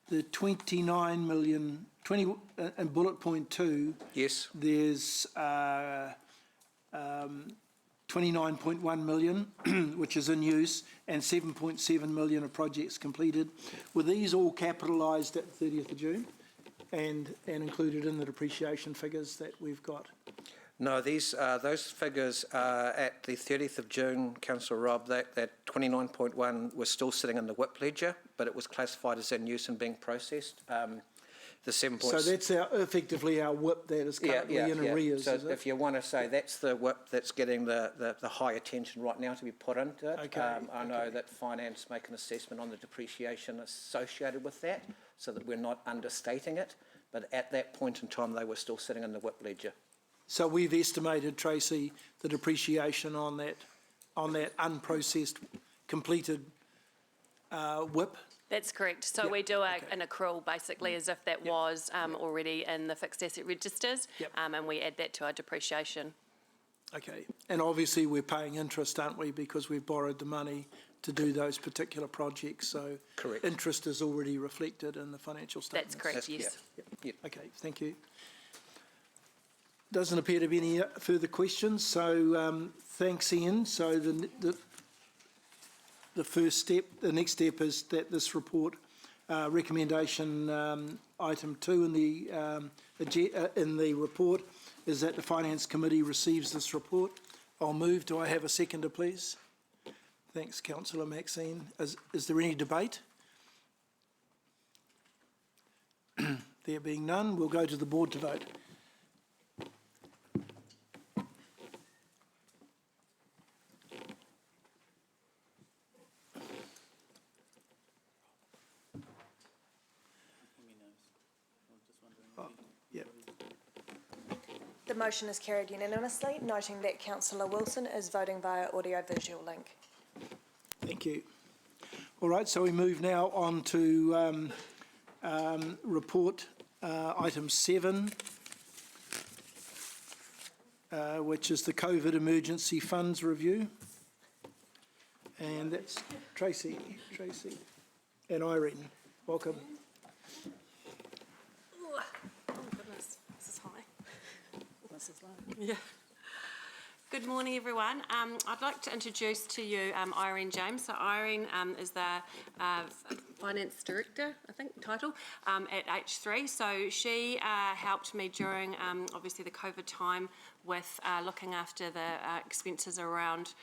Speaker 8: The 29 million, in bullet point 2,
Speaker 11: Yes.
Speaker 8: there's 29.1 million, which is in use, and 7.7 million of projects completed. Were these all capitalised at the 30th of June and included in the depreciation figures that we've got?
Speaker 11: No, those figures at the 30th of June, Councillor Rob, that 29.1 was still sitting in the WIP ledger, but it was classified as in use and being processed. The 7.
Speaker 8: So that's effectively our WIP that is currently in arrears,
Speaker 11: So
Speaker 8: is it?
Speaker 11: if you want to say that's the WIP that's getting the high attention right now to be put into it.
Speaker 8: Okay,
Speaker 11: I know that Finance make an assessment on the depreciation associated with that, so that we're not understating it, but at that point in time they were still sitting in the WIP ledger.
Speaker 8: So we've estimated, Tracy, the depreciation on that unprocessed, completed WIP.
Speaker 12: That's correct. So
Speaker 8: Yep.
Speaker 12: we do an accrual basically as if that was already in the fixed asset registers,
Speaker 8: Yep.
Speaker 12: and we add that to our depreciation.
Speaker 8: Okay. And obviously we're paying interest, aren't we, because we've borrowed the money to do those particular projects. So
Speaker 11: Correct.
Speaker 8: interest is already reflected in the financial statements.
Speaker 12: That's correct, yes.
Speaker 11: Yep.
Speaker 8: Okay, thank you. Doesn't appear to be any further questions, so thanks, Ian. So the first step, the next step is that this report, recommendation item 2 in the report, is that the Finance Committee receives this report. I'll move. Do I have a seconder, please? Thanks, Councillor Maxine. Is there any debate? There being none, we'll go to the board to vote.
Speaker 13: The motion is carried unanimously, noting that Councillor Wilson is voting via audio-visual link.
Speaker 8: Thank you. All right, so we move now on to report item 7, which is the COVID Emergency Funds Review. And that's Tracy and Irene. Welcome.
Speaker 12: Oh goodness, this is high. This is low. Yeah. Good morning, everyone. I'd like to introduce to you Irene James. So Irene is the Finance Director, I think, title, at H3. So she helped me during, obviously, the COVID time with looking after the expenses around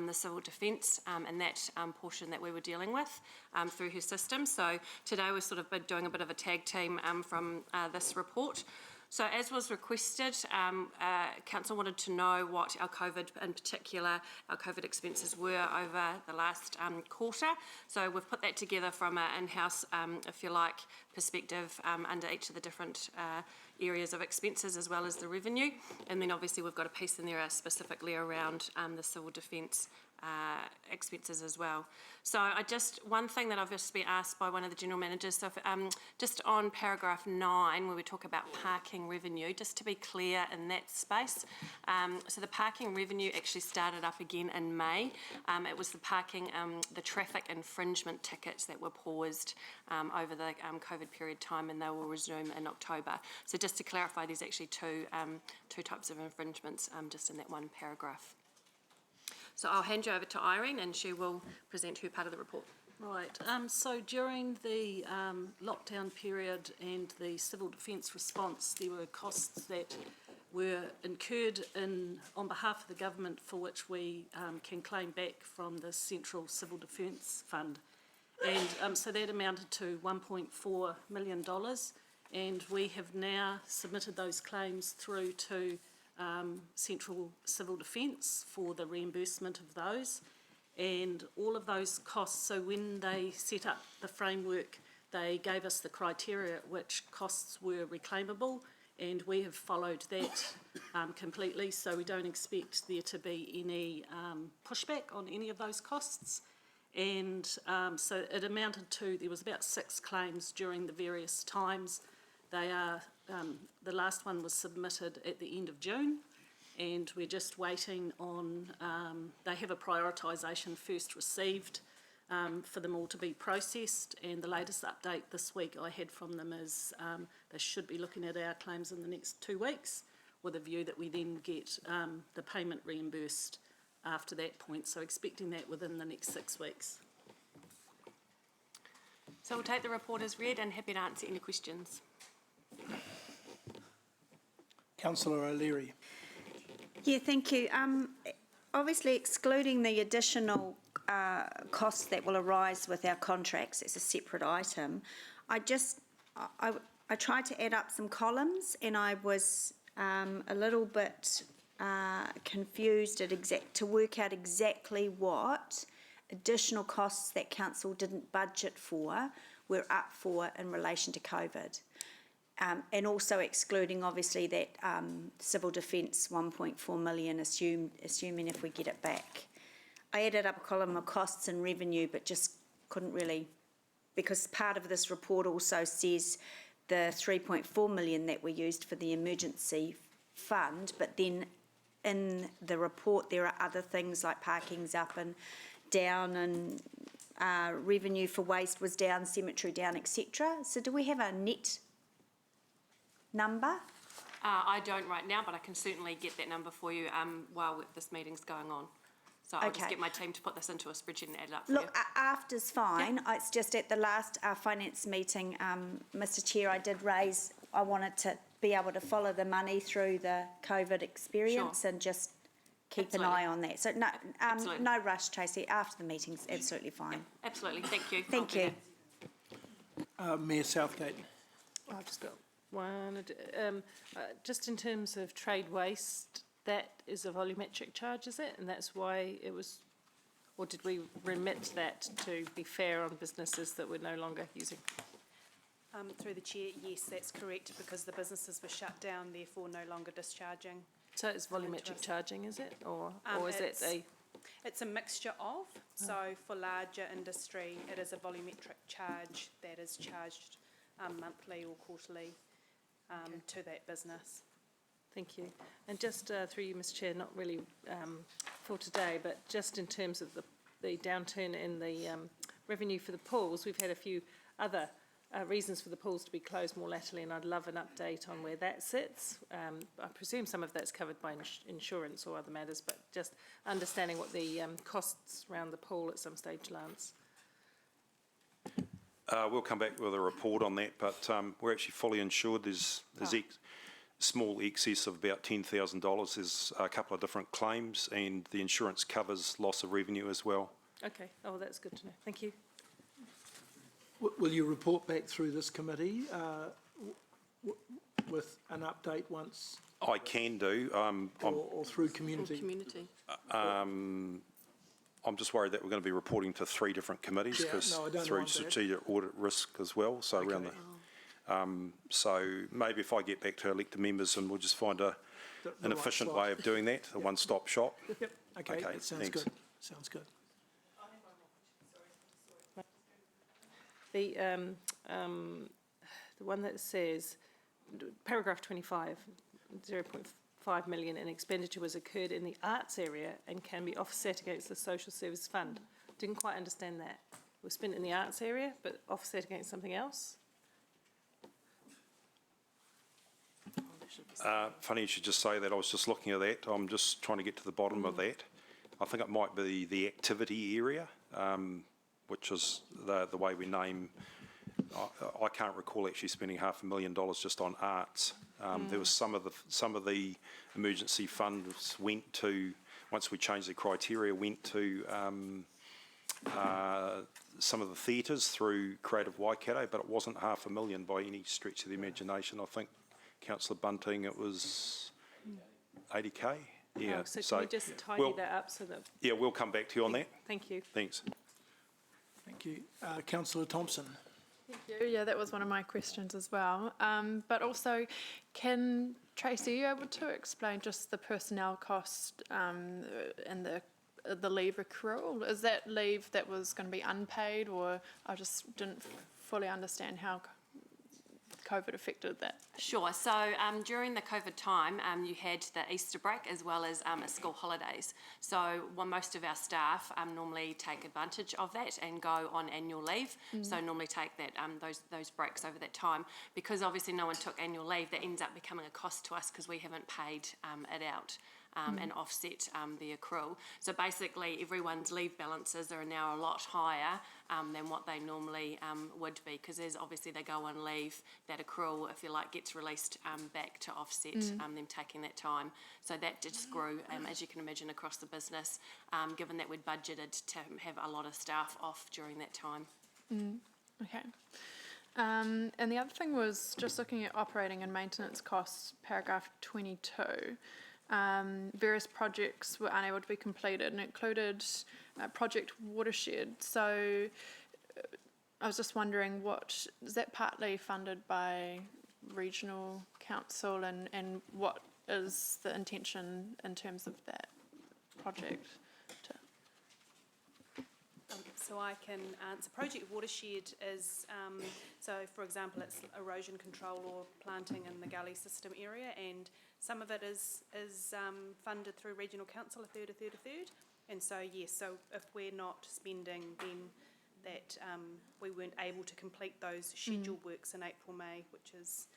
Speaker 12: the civil defence and that portion that we were dealing with through her system. So today we're sort of doing a bit of a tag team from this report. So as was requested, Council wanted to know what our COVID, in particular, our COVID expenses were over the last quarter. So we've put that together from an in-house, if you like, perspective under each of the different areas of expenses as well as the revenue. And then obviously we've got a piece in there specifically around the civil defence expenses as well. So one thing that I've just been asked by one of the general managers, so just on paragraph 9 where we talk about parking revenue, just to be clear in that space, so the parking revenue actually started up again in May. It was the parking, the traffic infringement tickets that were paused over the COVID period time, and they will resume in October. So just to clarify, there's actually two types of infringements just in that one paragraph. So I'll hand you over to Irene and she will present her part of the report.
Speaker 14: Right, so during the lockdown period and the civil defence response, there were costs that were incurred on behalf of the government for which we can claim back from the Central Civil Defence Fund. And so that amounted to $1.4 million. And we have now submitted those claims through to Central Civil Defence for the reimbursement of those. And all of those costs, so when they set up the framework, they gave us the criteria at which costs were reclaimable, and we have followed that completely, so we don't expect there to be any pushback on any of those costs. And so it amounted to, there was about 6 claims during the various times. They are, the last one was submitted at the end of June, and we're just waiting on, they have a prioritisation first received for them all to be processed, and the latest update this week I had from them is they should be looking at our claims in the next 2 weeks with a view that we then get the payment reimbursed after that point, so expecting that within the next 6 weeks.
Speaker 12: So we'll take the report as read and happy to answer any questions.
Speaker 8: Councillor O'Leary.
Speaker 5: Yeah, thank you. Obviously, excluding the additional costs that will arise with our contracts, it's a separate item. I tried to add up some columns, and I was a little bit confused at to work out exactly what additional costs that council didn't budget for were up for in relation to COVID. And also excluding, obviously, that civil defence 1.4 million, assuming if we get it back. I added up a column of costs and revenue, but just couldn't really, because part of this report also says the 3.4 million that we used for the emergency fund, but then in the report there are other things like parking's up and down, and revenue for waste was down, cemetery down, etc. So do we have a net number?
Speaker 12: I don't right now, but I can certainly get that number for you while this meeting's going on. So I'll just get my team to put this into a spreadsheet and add it up for you.
Speaker 5: Look, after's fine. Yeah. It's just at the last finance meeting, Mr Chair, I did raise, I wanted to be able to follow the money through the COVID experience and just keep an eye on that. So no, no rush, Tracy. After the meeting's absolutely fine.
Speaker 12: Yep. Absolutely. Thank you.
Speaker 5: Thank you.
Speaker 8: Mayor Southgate.
Speaker 14: I've just got one. Just in terms of trade waste, that is a volumetric charge, is it? And that's why it was, or did we remit that to be fair on businesses that we're no longer using?
Speaker 15: Through the Chair, yes, that's correct, because the businesses were shut down, therefore no longer discharging.
Speaker 14: So it's volumetric charging, is it? Or is it a...
Speaker 15: It's a mixture of. So for larger industry, it is a volumetric charge that is charged monthly or quarterly to that business.
Speaker 14: Thank you. And just through you, Mr Chair, not really for today, but just in terms of the downturn in the revenue for the pools, we've had a few other reasons for the pools to be closed more latterly, and I'd love an update on where that sits. I presume some of that's covered by insurance or other matters, but just understanding what the costs around the pool at some stage, Lance.
Speaker 16: We'll come back with a report on that, but we're actually fully insured. There's small excess of about $10,000. There's a couple of different claims, and the insurance covers loss of revenue as well.
Speaker 14: Okay. Oh, that's good to know. Thank you.
Speaker 8: Will you report back through this committee with an update once?
Speaker 16: I can do.
Speaker 8: Or through community?
Speaker 16: I'm just worried that we're going to be reporting to 3 different committees, because through strategic audit risk as well. So around the, so maybe if I get back to elected members, and we'll just find an efficient way of doing that, a one-stop shop.
Speaker 8: Yep. Okay. That sounds good. Sounds good.
Speaker 14: The one that says, paragraph 25, 0.5 million in expenditure was incurred in the arts area and can be offset against the social service fund. Didn't quite understand that. It was spent in the arts area, but offset against something else?
Speaker 16: Funny you should just say that. I was just looking at that. I'm just trying to get to the bottom of that. I think it might be the activity area, which is the way we name. I can't recall actually spending $500,000 just on arts. There was some of the emergency funds went to, once we changed the criteria, went to some of the theatres through Creative Waikato, but it wasn't $500,000 by any stretch of the imagination. I think, Councillor Bunting, it was 80K. Yeah.
Speaker 14: So can we just tidy
Speaker 16: we'll-
Speaker 14: that up so that...
Speaker 16: Yeah, we'll come back to you on that.
Speaker 14: Thank you.
Speaker 16: Thanks.
Speaker 8: Thank you. Councillor Thompson.
Speaker 17: Thank you. Yeah, that was one of my questions as well. But also, Tracy, are you able to explain just the personnel cost and the leave accrual? Is that leave that was going to be unpaid, or I just didn't fully understand how COVID affected that?
Speaker 12: Sure. So during the COVID time, you had the Easter break as well as school holidays. So most of our staff normally take advantage of that and go on annual leave. So normally take that those breaks over that time. Because obviously no one took annual leave, that ends up becoming a cost to us because we haven't paid it out. And offset the accrual. So basically everyone's leave balances are now a lot higher than what they normally would be, because as obviously they go on leave, that accrual, if you like, gets released back to offset them taking that time. So that just grew, as you can imagine, across the business, given that we'd budgeted to have a lot of staff off during that time.
Speaker 17: Okay. And the other thing was just looking at operating and maintenance costs, paragraph 22. Various projects were unable to be completed, and it included Project Watershed. So I was just wondering, is that partly funded by regional council, and what is the intention in terms of that project?
Speaker 15: So I can answer. Project Watershed is, so for example, it's erosion control or planting in the gully system area, and some of it is funded through regional council, a third. And so, yes, so if we're not spending, then that we weren't able to complete those scheduled works in April, May, which is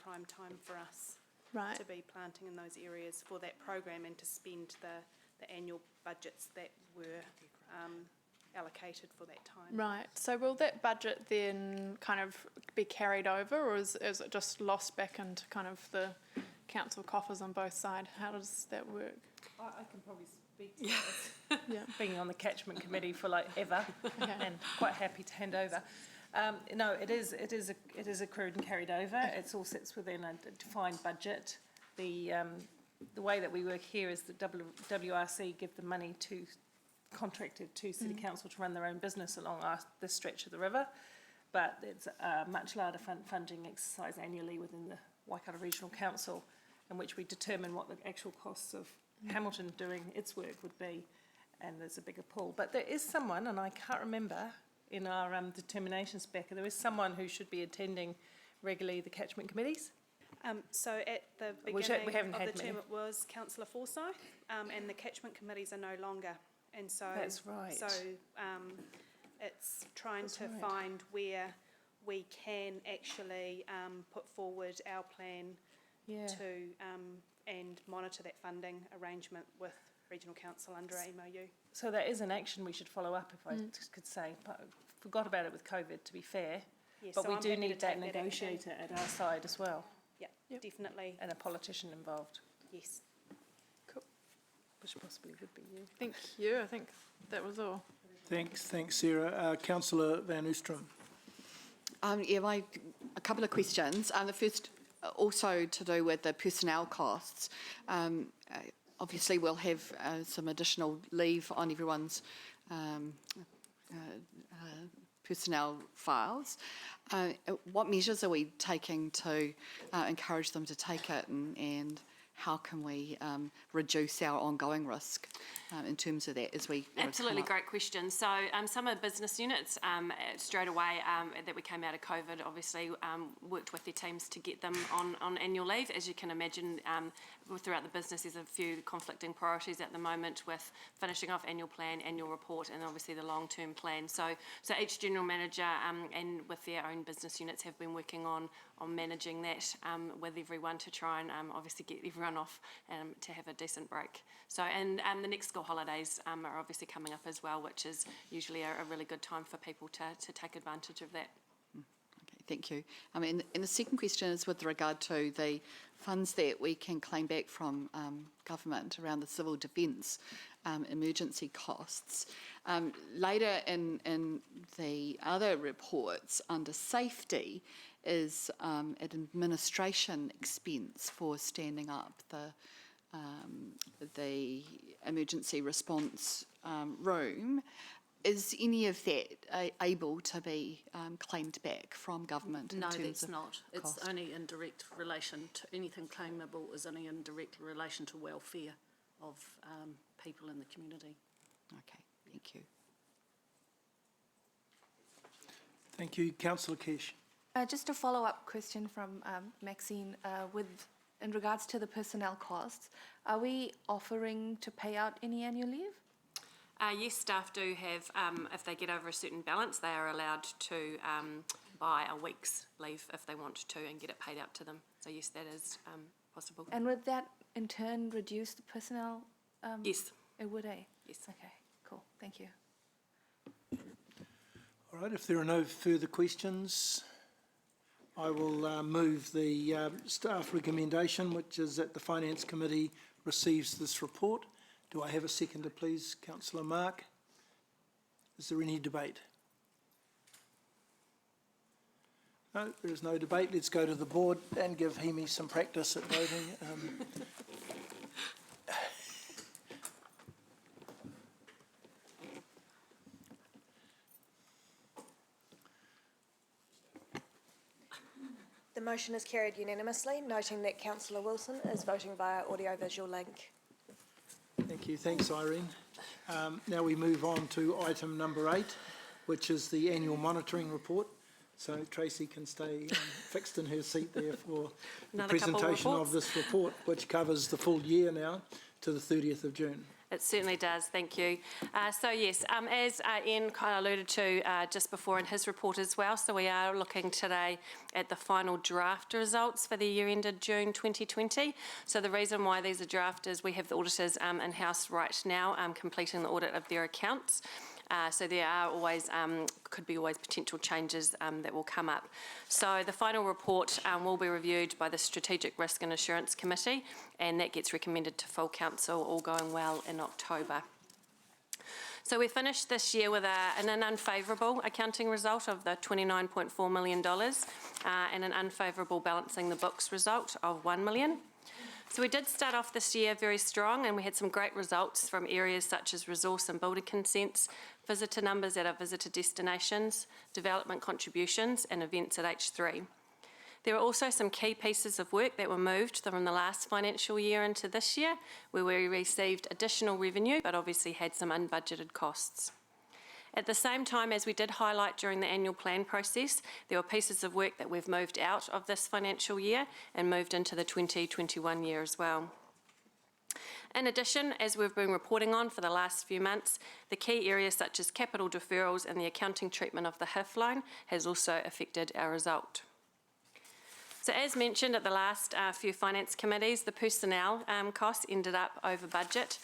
Speaker 15: prime time for us to be planting in those areas for that program and to spend the annual budgets that were allocated for that time.
Speaker 17: Right. So will that budget then kind of be carried over, or is it just lost back into kind of the council coffers on both sides? How does that work?
Speaker 14: I can probably speak to this. Being on the catchment committee for like ever, and quite happy to hand over. No, it is accrued and carried over. It all sits within a defined budget. The way that we work here is that WRC give the money contracted to City Council to run their own business along this stretch of the river, but it's a much larger funding exercise annually within the Waikato Regional Council, in which we determine what the actual costs of Hamilton doing its work would be, and there's a bigger pool. But there is someone, and I can't remember in our determinations back, there is someone who should be attending regularly the catchment committees.
Speaker 15: So at the beginning of the term it was Councillor Forsyth, and the catchment committees are no longer. And so
Speaker 14: that's right.
Speaker 15: So it's trying to find where we can actually put forward our plan to and monitor that funding arrangement with Regional Council under MOU.
Speaker 14: So that is an action we should follow up, if I could say. But forgot about it with COVID, to be fair.
Speaker 15: Yeah,
Speaker 14: but
Speaker 15: so
Speaker 14: we
Speaker 15: I'm
Speaker 14: do
Speaker 15: happy
Speaker 14: need
Speaker 15: to
Speaker 14: that
Speaker 15: take
Speaker 14: negotiator at our side as well.
Speaker 15: Yeah, definitely.
Speaker 14: And a politician involved.
Speaker 15: Yes.
Speaker 17: Cool.
Speaker 14: Which possibly would be you.
Speaker 17: Thank you. I think that was all.
Speaker 8: Thanks, Sarah. Councillor Van Oostrum.
Speaker 18: A couple of questions. The first also to do with the personnel costs. Obviously, we'll have some additional leave on everyone's personnel files. What measures are we taking to encourage them to take it, and how can we reduce our ongoing risk in terms of that as we
Speaker 12: Absolutely, great question. So some of the business units straight away that we came out of COVID obviously worked with their teams to get them on annual leave. As you can imagine, throughout the business there's a few conflicting priorities at the moment with finishing off annual plan, annual report, and obviously the long-term plan. So each general manager and with their own business units have been working on managing that with everyone to try and obviously get everyone off to have a decent break. So and the next school holidays are obviously coming up as well, which is usually a really good time for people to take advantage of that.
Speaker 18: Okay, thank you. And the second question is with regard to the funds that we can claim back from government around the civil defence emergency costs. Later in the other reports under safety is an administration expense for standing up the emergency response room. Is any of that able to be claimed back from government?
Speaker 14: No, that's not. It's only in direct relation to anything claimable is only in direct relation to welfare of people in the community.
Speaker 18: Okay, thank you.
Speaker 8: Thank you. Councillor Kesh.
Speaker 19: Just a follow-up question from Maxine in regards to the personnel costs. Are we offering to pay out any annual leave?
Speaker 12: Yes, staff do have, if they get over a certain balance, they are allowed to buy a week's leave if they want to and get it paid out to them. So yes, that is possible.
Speaker 19: And would that in turn reduce the personnel?
Speaker 12: Yes.
Speaker 19: It would, eh?
Speaker 12: Yes.
Speaker 19: Okay, cool. Thank you.
Speaker 8: All right, if there are no further questions, I will move the staff recommendation, which is that the Finance Committee receives this report. Do I have a seconder, please? Councillor Mark. Is there any debate? No, there is no debate. Let's go to the board and give Hemi some practice at voting.
Speaker 13: The motion is carried unanimously, noting that Councillor Wilson is voting via audio-visual link.
Speaker 8: Thank you. Thanks, Irene. Now we move on to item number 8, which is the annual monitoring report. So Tracy can stay fixed in her seat there for the presentation of this report, which covers the full year now to the 30th of June.
Speaker 12: It certainly does, thank you. So yes, as Ian kind of alluded to just before in his report as well, so we are looking today at the final draft results for the year ended June 2020. So the reason why these are draft is we have the auditors in-house right now completing the audit of their accounts. So there are always, could be always potential changes that will come up. So the final report will be reviewed by the Strategic Risk and Assurance Committee, and that gets recommended to full council, all going well, in October. So we finished this year with an unfavourable accounting result of the $29.4 million and an unfavourable balancing the books result of $1 million. So we did start off this year very strong, and we had some great results from areas such as resource and building consents, visitor numbers at our visitor destinations, development contributions and events at H3. There were also some key pieces of work that were moved from the last financial year into this year, where we received additional revenue but obviously had some unbudgeted costs. At the same time, as we did highlight during the annual plan process, there were pieces of work that we've moved out of this financial year and moved into the 2021 year as well. In addition, as we've been reporting on for the last few months, the key areas such as capital deferrals and the accounting treatment of the HIF loan has also affected our result. So as mentioned at the last few finance committees, the personnel costs ended up over budget.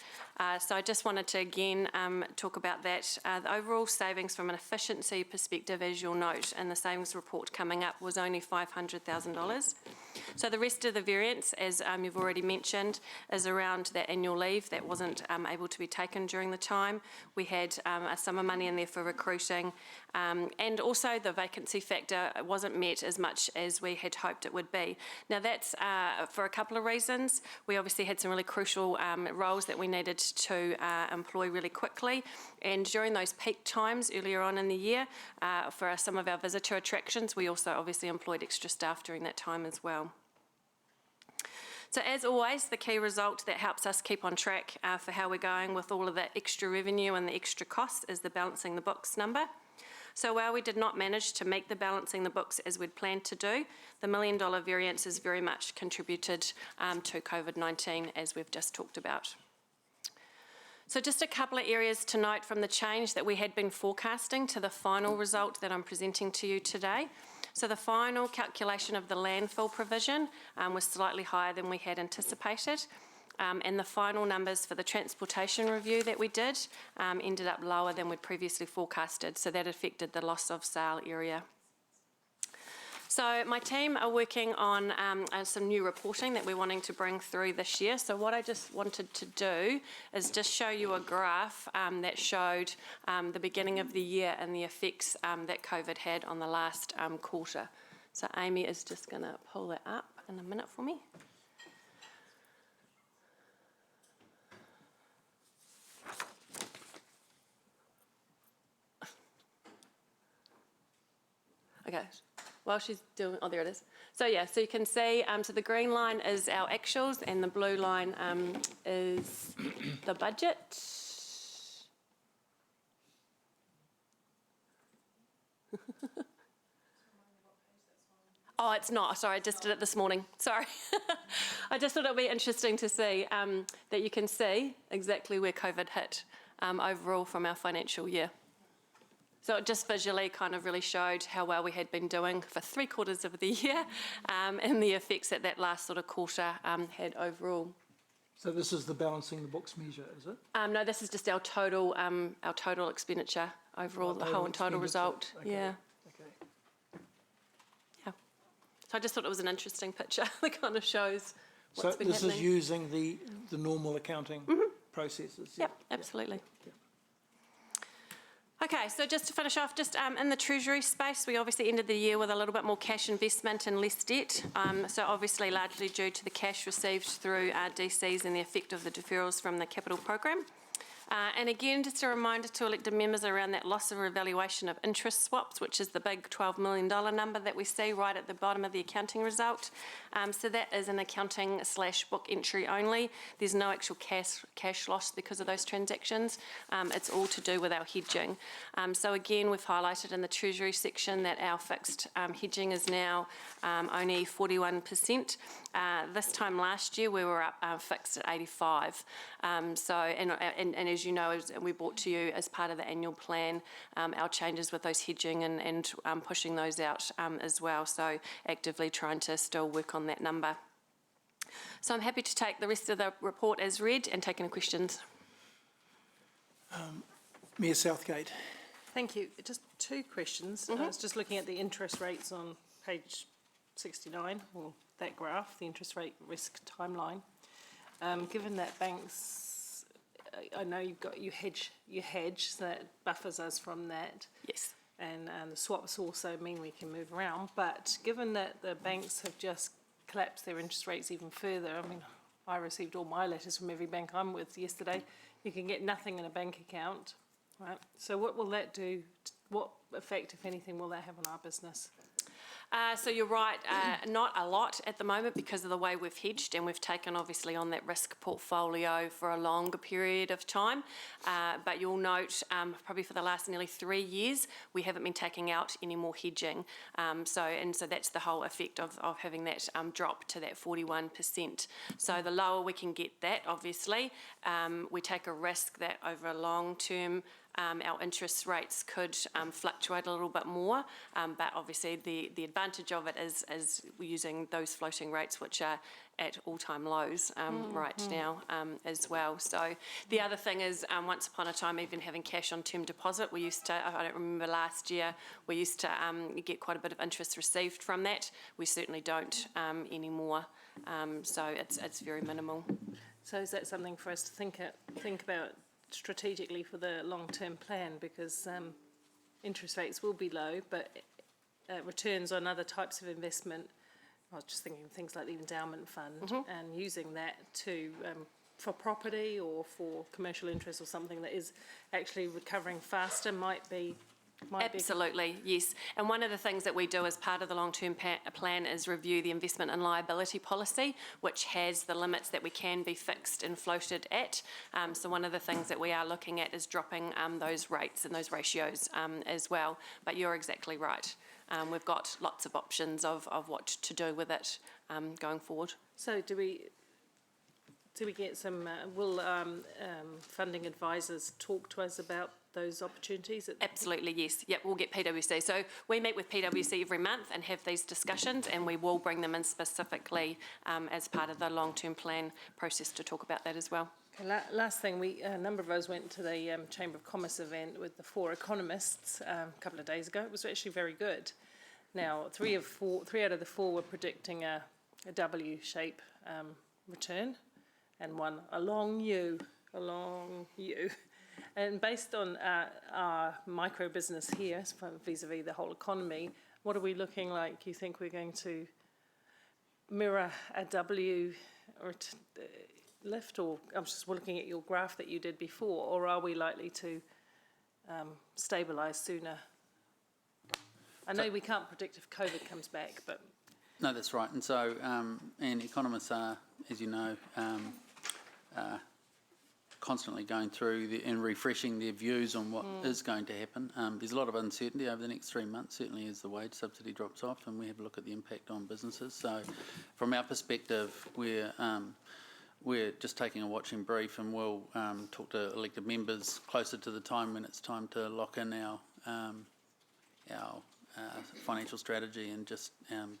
Speaker 12: So I just wanted to again talk about that. The overall savings from an efficiency perspective, as you'll note in the savings report coming up, was only $500,000. So the rest of the variance, as you've already mentioned, is around that annual leave that wasn't able to be taken during the time. We had a sum of money in there for recruiting, and also the vacancy factor wasn't met as much as we had hoped it would be. Now that's for a couple of reasons. We obviously had some really crucial roles that we needed to employ really quickly, and during those peak times earlier on in the year for some of our visitor attractions, we also obviously employed extra staff during that time as well. So as always, the key result that helps us keep on track for how we're going with all of that extra revenue and the extra costs is the balancing the books number. So while we did not manage to make the balancing the books as we'd planned to do, the $1 million variance is very much contributed to COVID-19, as we've just talked about. So just a couple of areas to note from the change that we had been forecasting to the final result that I'm presenting to you today. So the final calculation of the landfill provision was slightly higher than we had anticipated. And the final numbers for the transportation review that we did ended up lower than we'd previously forecasted, so that affected the loss of sale area. So my team are working on some new reporting that we're wanting to bring through this year. So what I just wanted to do is just show you a graph that showed the beginning of the year and the effects that COVID had on the last quarter. So Amy is just going to pull that up in a minute for me. Okay, while she's doing, oh, there it is. So yeah, so you can see, so the green line is our actuals and the blue line is the budget. Oh, it's not. Sorry, I just did it this morning. Sorry. I just thought it would be interesting to see that you can see exactly where COVID hit overall from our financial year. So it just visually kind of really showed how well we had been doing for 3/4 of the year and the effects that that last sort of quarter had overall.
Speaker 8: So this is the balancing the books measure, is it?
Speaker 12: No, this is just our total expenditure overall, the whole and total result.
Speaker 8: Okay.
Speaker 12: Yeah.
Speaker 8: Okay.
Speaker 12: Yeah. So I just thought it was an interesting picture that kind of shows what's been happening.
Speaker 8: So this is using the normal accounting processes?
Speaker 12: Yep, absolutely. Yeah. Okay, so just to finish off, just in the Treasury space, we obviously ended the year with a little bit more cash investment and less debt. So obviously largely due to the cash received through our DCs and the effect of the deferrals from the capital program. And again, just a reminder to elected members around that loss of revaluation of interest swaps, which is the big $12 million number that we see right at the bottom of the accounting result. So that is an accounting / book entry only. There's no actual cash loss because of those transactions. It's all to do with our hedging. So again, we've highlighted in the Treasury section that our fixed hedging is now only 41%. This time last year, we were up fixed at 85. And as you know, as we brought to you as part of the annual plan, our changes with those hedging and pushing those out as well. So actively trying to still work on that number. So I'm happy to take the rest of the report as read and take any questions.
Speaker 8: Mayor Southgate.
Speaker 14: Thank you. Just two questions. I was just looking at the interest rates on page 69, or that graph, the interest rate risk timeline. Given that banks, I know you hedge, so that buffers us from that.
Speaker 12: Yes.
Speaker 14: And the swaps also mean we can move around. But given that the banks have just collapsed their interest rates even further, I mean, I received all my letters from every bank I'm with yesterday. You can get nothing in a bank account, right? So what will that do? What effect, if anything, will that have on our business?
Speaker 12: So you're right, not a lot at the moment because of the way we've hedged, and we've taken obviously on that risk portfolio for a longer period of time. But you'll note probably for the last nearly 3 years, we haven't been taking out any more hedging. So that's the whole effect of having that drop to that 41%. So the lower we can get that, obviously, we take a risk that over a long term, our interest rates could fluctuate a little bit more, but obviously the advantage of it is we're using those floating rates, which are at all-time lows right now as well. So the other thing is, once upon a time, even having cash on term deposit, we used to, I don't remember last year, we used to get quite a bit of interest received from that. We certainly don't anymore, so it's very minimal.
Speaker 14: So is that something for us to think about strategically for the long-term plan, because interest rates will be low, but returns on other types of investment, I was just thinking of things like the endowment fund and using that to for property or for commercial interest or something that is actually recovering faster might be.
Speaker 12: Absolutely, yes. And one of the things that we do as part of the long-term plan is review the investment and liability policy, which has the limits that we can be fixed and floated at. So one of the things that we are looking at is dropping those rates and those ratios as well. But you're exactly right. We've got lots of options of what to do with it going forward.
Speaker 14: So do we get some, will funding advisors talk to us about those opportunities?
Speaker 12: Absolutely, yes. Yep, we'll get PwC. So we meet with PwC every month and have these discussions, and we will bring them in specifically as part of the long-term plan process to talk about that as well.
Speaker 14: Okay, last thing, a number of us went to the Chamber of Commerce event with the 4 economists a couple of days ago. It was actually very good.
Speaker 4: Now, three out of the four were predicting a W shape return, and one a long U. And based on our micro business here, vis-a-vis the whole economy, what are we looking like? You think we're going to mirror a W or lift, or I'm just looking at your graph that you did before, or are we likely to stabilise sooner? I know we can't predict if COVID comes back, but...
Speaker 6: No, that's right. And so, and economists are, as you know, constantly going through and refreshing their views on what is going to happen. There's a lot of uncertainty over the next 3 months, certainly as the wage subsidy drops off, and we have a look at the impact on businesses. So from our perspective, we're just taking a watching brief, and we'll talk to elected members closer to the time when it's time to lock in our financial strategy and just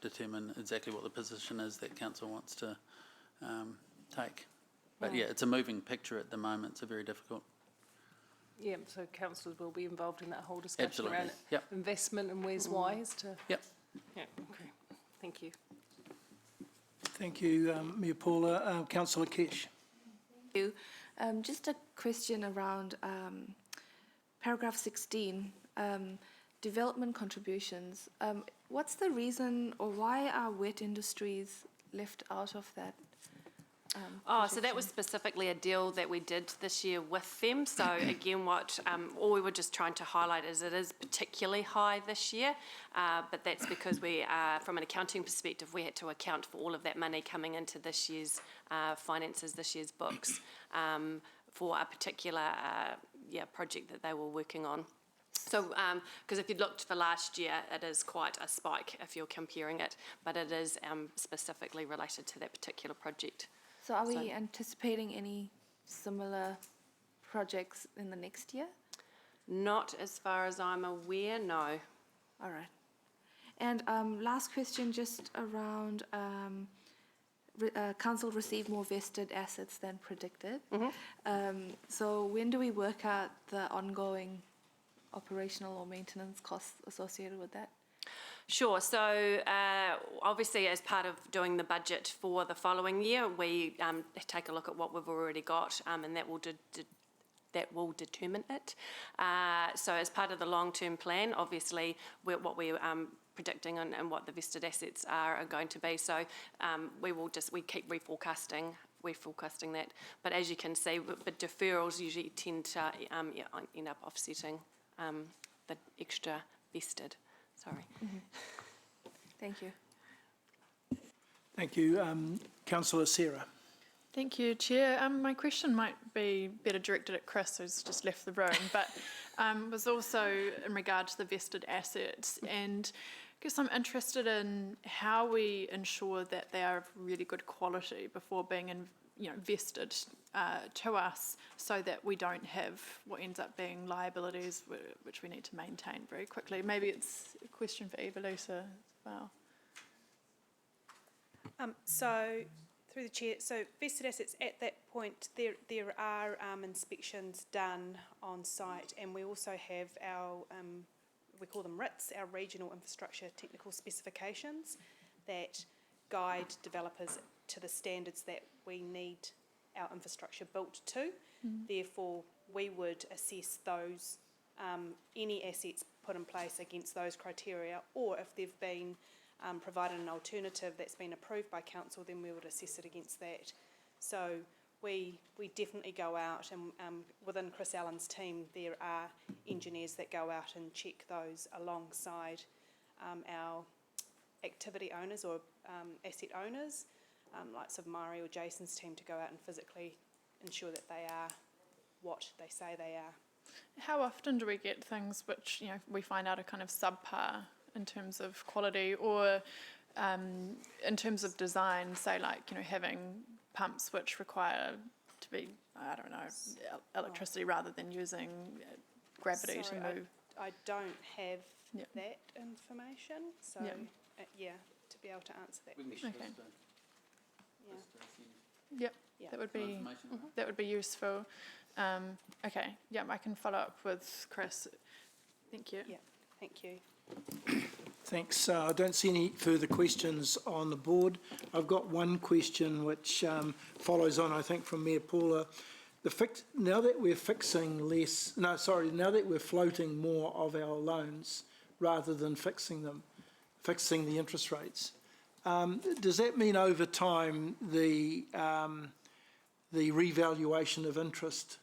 Speaker 6: determine exactly what the position is that council wants to take. But yeah, it's a moving picture at the moment. It's a very difficult.
Speaker 4: Yeah, so councillors will be involved in that whole discussion
Speaker 6: Absolutely.
Speaker 4: around investment and where's wise to...
Speaker 6: Yep.
Speaker 4: Yeah, okay. Thank you.
Speaker 8: Thank you, Mayor Paula. Councillor Kesh.
Speaker 19: Thank you. Just a question around paragraph 16, development contributions. What's the reason, or why are wet industries left out of that?
Speaker 12: So that was specifically a deal that we did this year with them. So again, all we were just trying to highlight is it is particularly high this year, but that's because we, from an accounting perspective, we had to account for all of that money coming into this year's finances, this year's books, for a particular project that they were working on. So, because if you looked for last year, it is quite a spike if you're comparing it, but it is specifically related to that particular project.
Speaker 19: So are we anticipating any similar projects in the next year?
Speaker 12: Not as far as I'm aware, no.
Speaker 19: All right. And last question, just around council received more vested assets than predicted. So when do we work out the ongoing operational or maintenance costs associated with that?
Speaker 12: Sure. So obviously, as part of doing the budget for the following year, we take a look at what we've already got, and that will determine it. So as part of the long-term plan, obviously, what we're predicting and what the vested assets are going to be. So we keep reforecasting that. But as you can see, but deferrals usually tend to end up offsetting the extra vested. Sorry.
Speaker 19: Thank you.
Speaker 8: Thank you. Councillor Sarah.
Speaker 17: Thank you, Chair. My question might be better directed at Chris, who's just left the room, but was also in regard to the vested assets. And I guess I'm interested in how we ensure that they are of really good quality before being vested to us, so that we don't have what ends up being liabilities which we need to maintain very quickly. Maybe it's a question for Eva Lisa as well.
Speaker 15: So through the chair, so vested assets at that point, there are inspections done on site, and we also have our we call them RITs, our regional infrastructure technical specifications, that guide developers to the standards that we need our infrastructure built to. Therefore, we would assess those, any assets put in place against those criteria, or if they've been provided an alternative that's been approved by council, then we would assess it against that. So we definitely go out, and within Chris Allen's team, there are engineers that go out and check those alongside our activity owners or asset owners, likes of Mari or Jason's team, to go out and physically ensure that they are what they say they are.
Speaker 17: How often do we get things which we find out are kind of subpar in terms of quality, or in terms of design, say like having pumps which require to be, I don't know, electricity rather than using gravity to move?
Speaker 15: I don't have that information, so to be able to answer that question.
Speaker 17: Okay. Yep, that would be useful. Okay, I can follow up with Chris. Thank you.
Speaker 15: Yeah, thank you.
Speaker 8: Thanks. I don't see any further questions on the board. I've got one question which follows on, I think, from Mayor Paula. Now that we're now that we're floating more of our loans rather than fixing the interest rates, does that mean over time the revaluation of interest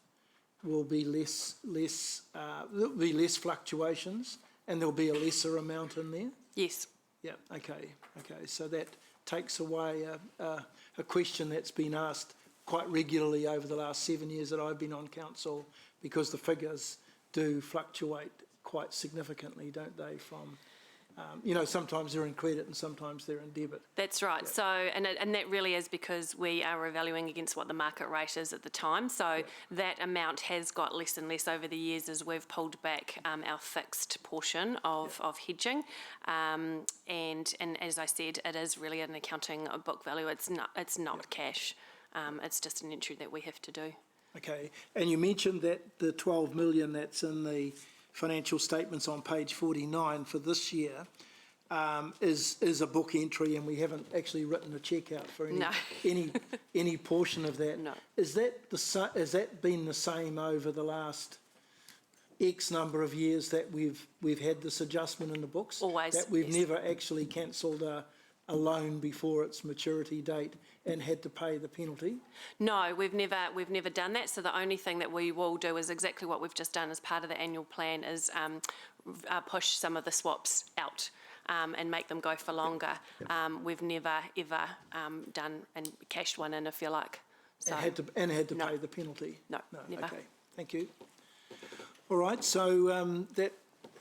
Speaker 8: will be there'll be less fluctuations and there'll be a lesser amount in there?
Speaker 12: Yes.
Speaker 8: Yeah, okay. So that takes away a question that's been asked quite regularly over the last 7 years that I've been on council, because the figures do fluctuate quite significantly, don't they, from sometimes they're in credit and sometimes they're in debit.
Speaker 12: That's right. Yeah. So, and that really is because we are revaluing against what the market rate is at the time. So that amount has got less and less over the years as we've pulled back our fixed portion of hedging. And as I said, it is really an accounting book value. It's not cash. It's just an entry that we have to do. Okay.
Speaker 8: And you mentioned that the 12 million that's in the financial statements on page 49 for this year is a book entry, and we haven't actually written a cheque out for any portion of that.
Speaker 12: No.
Speaker 8: Has that been the same over the last X number of years that we've had this adjustment in the books?
Speaker 12: Always.
Speaker 8: That we've never actually cancelled a loan before its maturity date and had to pay the penalty?
Speaker 12: No, we've never done that. So the only thing that we will do is exactly what we've just done as part of the annual plan is push some of the swaps out and make them go for longer. We've never ever done and cashed one in, if you like. So,
Speaker 8: and had to pay the penalty?
Speaker 12: No, never.
Speaker 8: Okay, thank you. All right, so that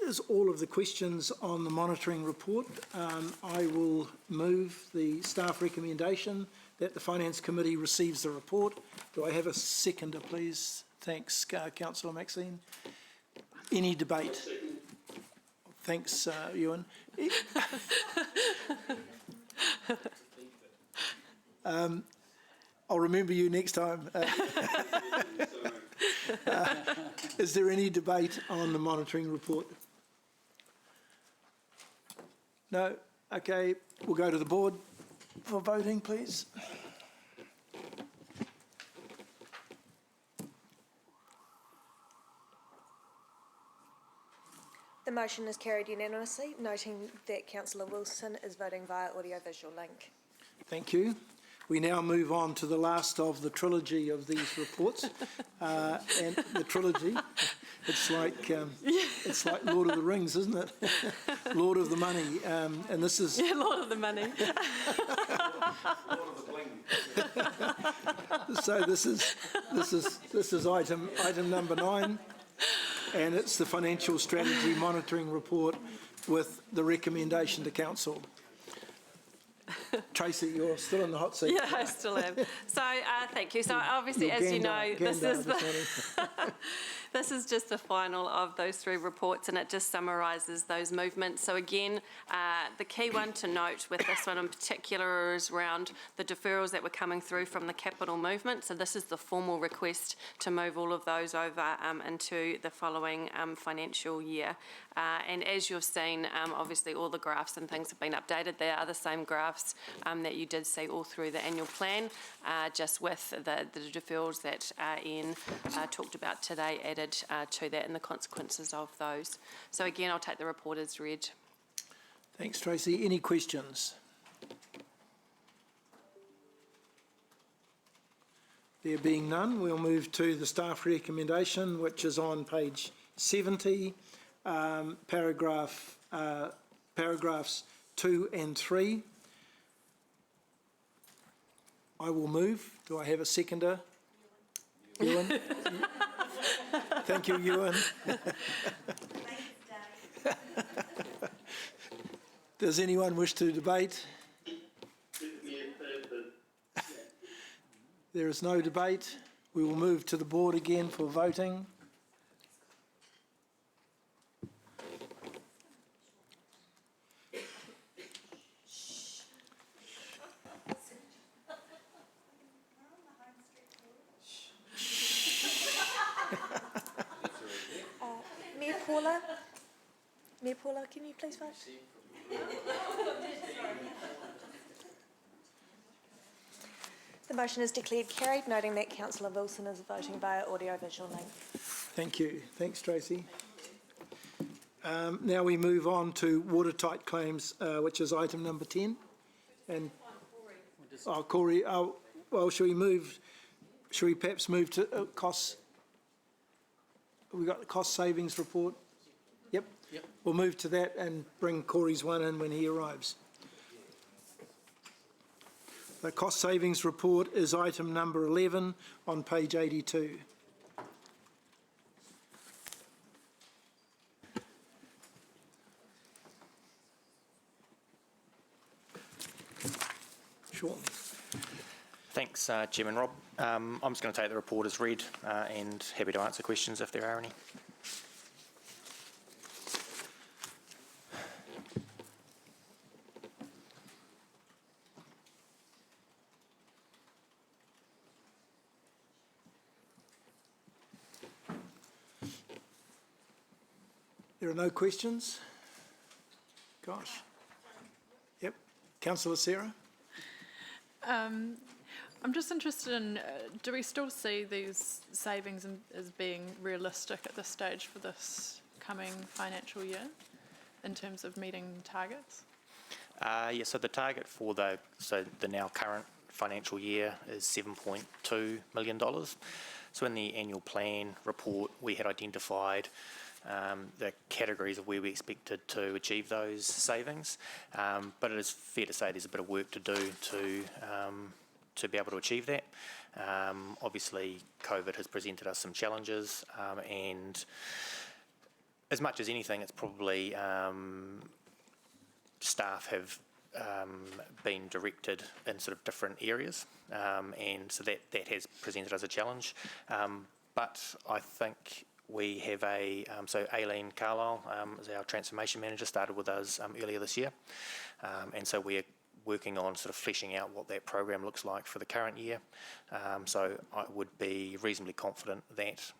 Speaker 8: is all of the questions on the monitoring report. I will move the staff recommendation that the Finance Committee receives the report. Do I have a seconder, please? Thanks, Councillor Maxine. Any debate? Thanks, Ewan. I'll remember you next time. Is there any debate on the monitoring report? No? Okay, we'll go to the board for voting, please.
Speaker 13: The motion is carried unanimously, noting that Councillor Wilson is voting via audiovisual link.
Speaker 8: Thank you. We now move on to the last of the trilogy of these reports. And the trilogy, it's like Lord of the Rings, isn't it? Lord of the Money, and this is
Speaker 12: Lord of the Money.
Speaker 16: Lord of the Bling.
Speaker 8: So this is item number 9, and it's the Financial Strategy Monitoring Report with the recommendation to Council. Tracy, you're still in the hot seat.
Speaker 12: Yeah, I still am. So thank you. So obviously, as you know, this is just the final of those 3 reports, and it just summarises those movements. So again, the key one to note with this one in particular is around the deferrals that were coming through from the capital movement. So this is the formal request to move all of those over into the following financial year. And as you've seen, obviously all the graphs and things have been updated. They are the same graphs that you did see all through the annual plan, just with the deferrals that Ian talked about today added to that and the consequences of those. So again, I'll take the report as read.
Speaker 8: Thanks, Tracy. Any questions? There being none, we'll move to the staff recommendation, which is on page 70, paragraphs 2 and 3. I will move. Do I have a seconder? Ewan? Thank you, Ewan. Does anyone wish to debate? There is no debate. We will move to the board again for voting.
Speaker 13: Mayor Paula, can you please vote? The motion is declared carried, noting that Councillor Wilson is voting via audio-visual link.
Speaker 8: Thank you. Thanks, Tracy. Now we move on to watertight claims, which is item number 10. And Corey, well, should we perhaps move to costs? We got the cost savings report? Yep. We'll move to that and bring Corey's one in when he arrives. The cost savings report is item number 11 on page 82. Sean.
Speaker 20: Thanks, Chairman Rob. I'm just going to take the report as read and happy to answer questions if there are any.
Speaker 8: There are no questions? Gosh. Yep. Councillor Sarah?
Speaker 17: I'm just interested in, do we still see these savings as being realistic at this stage for this coming financial year in terms of meeting targets?
Speaker 20: Yeah, so the target for the now current financial year is $7.2 million. So in the annual plan report, we had identified the categories of where we expected to achieve those savings, but it is fair to say there's a bit of work to do to be able to achieve that. Obviously, COVID has presented us some challenges, and as much as anything, it's probably staff have been directed in sort of different areas, and so that has presented us a challenge. But I think we have so Aileen Carlisle is our transformation manager, started with us earlier this year, and so we're working on sort of fleshing out what that program looks like for the current year. So I would be reasonably confident that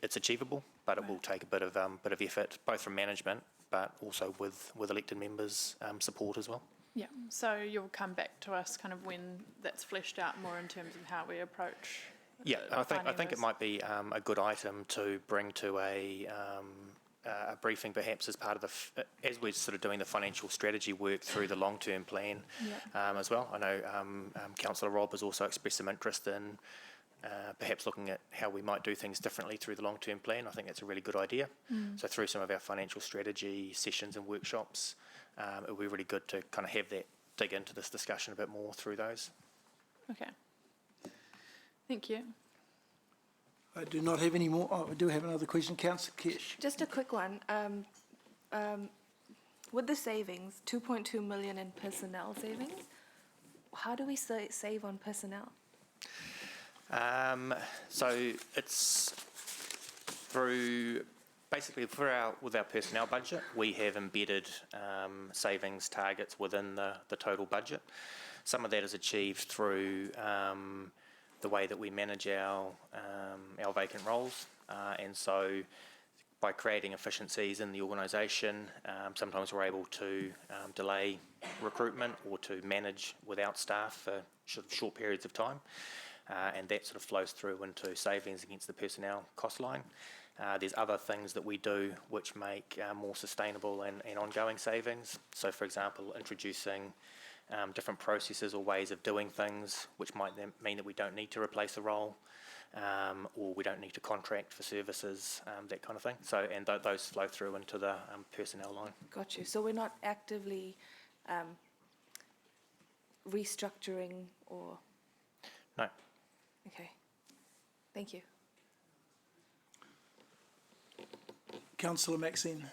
Speaker 20: it's achievable, but it will take a bit of effort, both from management, but also with elected members' support as well.
Speaker 17: Yeah, so you'll come back to us kind of when that's fleshed out more in terms of how we approach.
Speaker 20: Yeah, I think it might be a good item to bring to a briefing, perhaps as part of as we're sort of doing the financial strategy work through the long-term plan as well. I know Councillor Rob has also expressed some interest in perhaps looking at how we might do things differently through the long-term plan. I think that's a really good idea. So through some of our financial strategy sessions and workshops, it would be really good to kind of have that, dig into this discussion a bit more through those.
Speaker 17: Okay. Thank you.
Speaker 8: I do not have any more. Oh, I do have another question. Councillor Kish.
Speaker 19: Just a quick one. With the savings, 2.2 million in personnel savings, how do we save on personnel?
Speaker 20: So it's through basically with our personnel budget, we have embedded savings targets within the total budget. Some of that is achieved through the way that we manage our vacant roles, and so by creating efficiencies in the organisation, sometimes we're able to delay recruitment or to manage without staff for short periods of time, and that sort of flows through into savings against the personnel cost line. There's other things that we do which make more sustainable and ongoing savings. So, for example, introducing different processes or ways of doing things, which might then mean that we don't need to replace a role, or we don't need to contract for services, that kind of thing. So, and those flow through into the personnel line.
Speaker 19: Got you. So we're not actively restructuring or...
Speaker 20: No.
Speaker 19: Okay. Thank you.
Speaker 8: Councillor Maxine.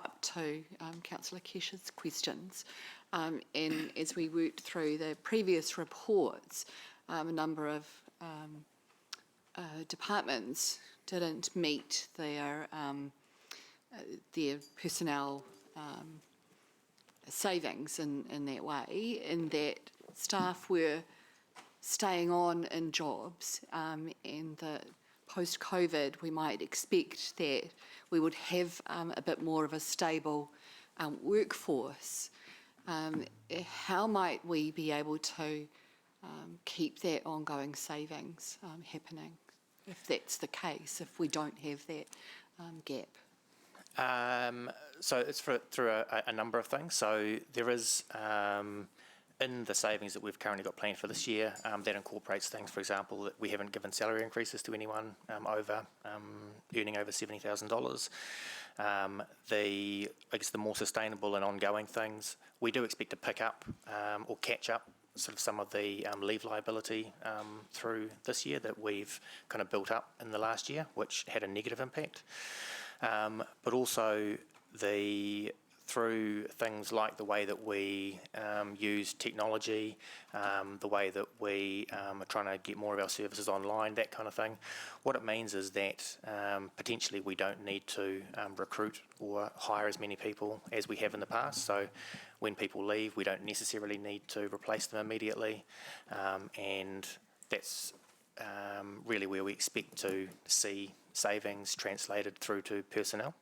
Speaker 18: Up to Councillor Kesh's questions, and as we worked through the previous reports, a number of departments didn't meet their personnel savings in that way, in that staff were staying on in jobs, and the post-COVID, we might expect that we would have a bit more of a stable workforce. How might we be able to keep that ongoing savings happening, if that's the case, if we don't have that gap?
Speaker 20: So it's through a number of things. So there is, in the savings that we've currently got planned for this year, that incorporates things, for example, that we haven't given salary increases to anyone earning over $70,000. I guess the more sustainable and ongoing things, we do expect to pick up or catch up sort of some of the leave liability through this year that we've kind of built up in the last year, which had a negative impact. But also through things like the way that we use technology, the way that we are trying to get more of our services online, that kind of thing. What it means is that potentially we don't need to recruit or hire as many people as we have in the past. So when people leave, we don't necessarily need to replace them immediately. And that's really where we expect to see savings translated through to personnel.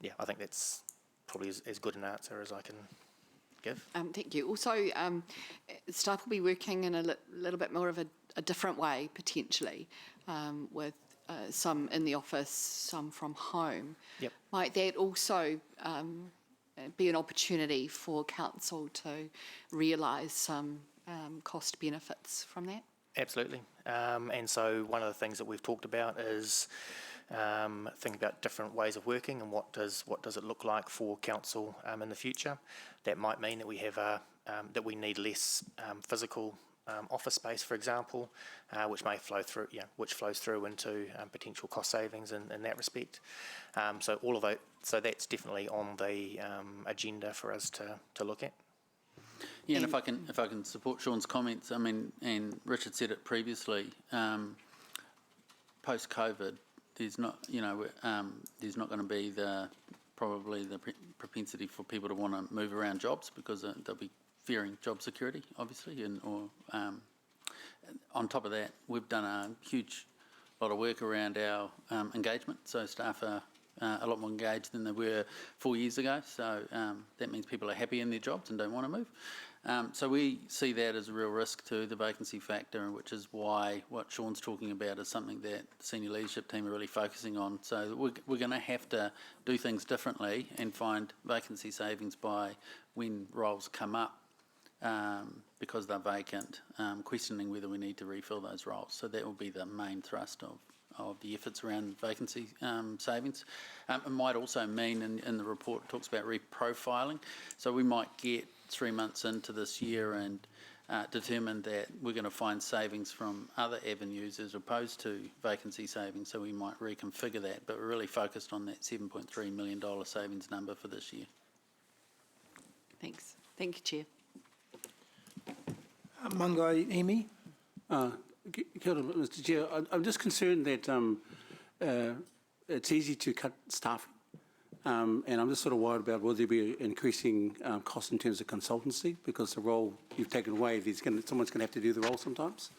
Speaker 20: Yeah, I think that's probably as good an answer as I can give.
Speaker 18: Thank you. Also, staff will be working in a little bit more of a different way, potentially, with some in the office, some from home.
Speaker 20: Yep.
Speaker 18: Might that also be an opportunity for council to realise some cost benefits from that?
Speaker 20: Absolutely. And so one of the things that we've talked about is think about different ways of working and what does it look like for council in the future. That might mean that we have that we need less physical office space, for example, which may flow through, which flows through into potential cost savings in that respect. So all of that, so that's definitely on the agenda for us to look at.
Speaker 21: Yeah, and if I can support Sean's comments, I mean, and Richard said it previously, post-COVID, there's not going to be probably the propensity for people to want to move around jobs because they'll be fearing job security, obviously, or on top of that, we've done a huge lot of work around our engagement, so staff are a lot more engaged than they were 4 years ago, so that means people are happy in their jobs and don't want to move. So we see that as a real risk to the vacancy factor, which is why what Sean's talking about is something that the senior leadership team are really focusing on. So we're going to have to do things differently and find vacancy savings by when roles come up because they're vacant, questioning whether we need to refill those roles. So that will be the main thrust of the efforts around vacancy savings. It might also mean, in the report, it talks about reprofiling. So we might get 3 months into this year and determine that we're going to find savings from other avenues as opposed to vacancy savings. So we might reconfigure that, but we're really focused on that $7.3 million savings number for this year.
Speaker 18: Thanks. Thank you, Chair.
Speaker 8: Mungai Emi.
Speaker 6: Kia ora, Mr. Chair. I'm just concerned that it's easy to cut staffing, and I'm just sort of worried about will there be increasing cost in terms of consultancy because the role you've taken away, someone's going to have to do the role sometimes.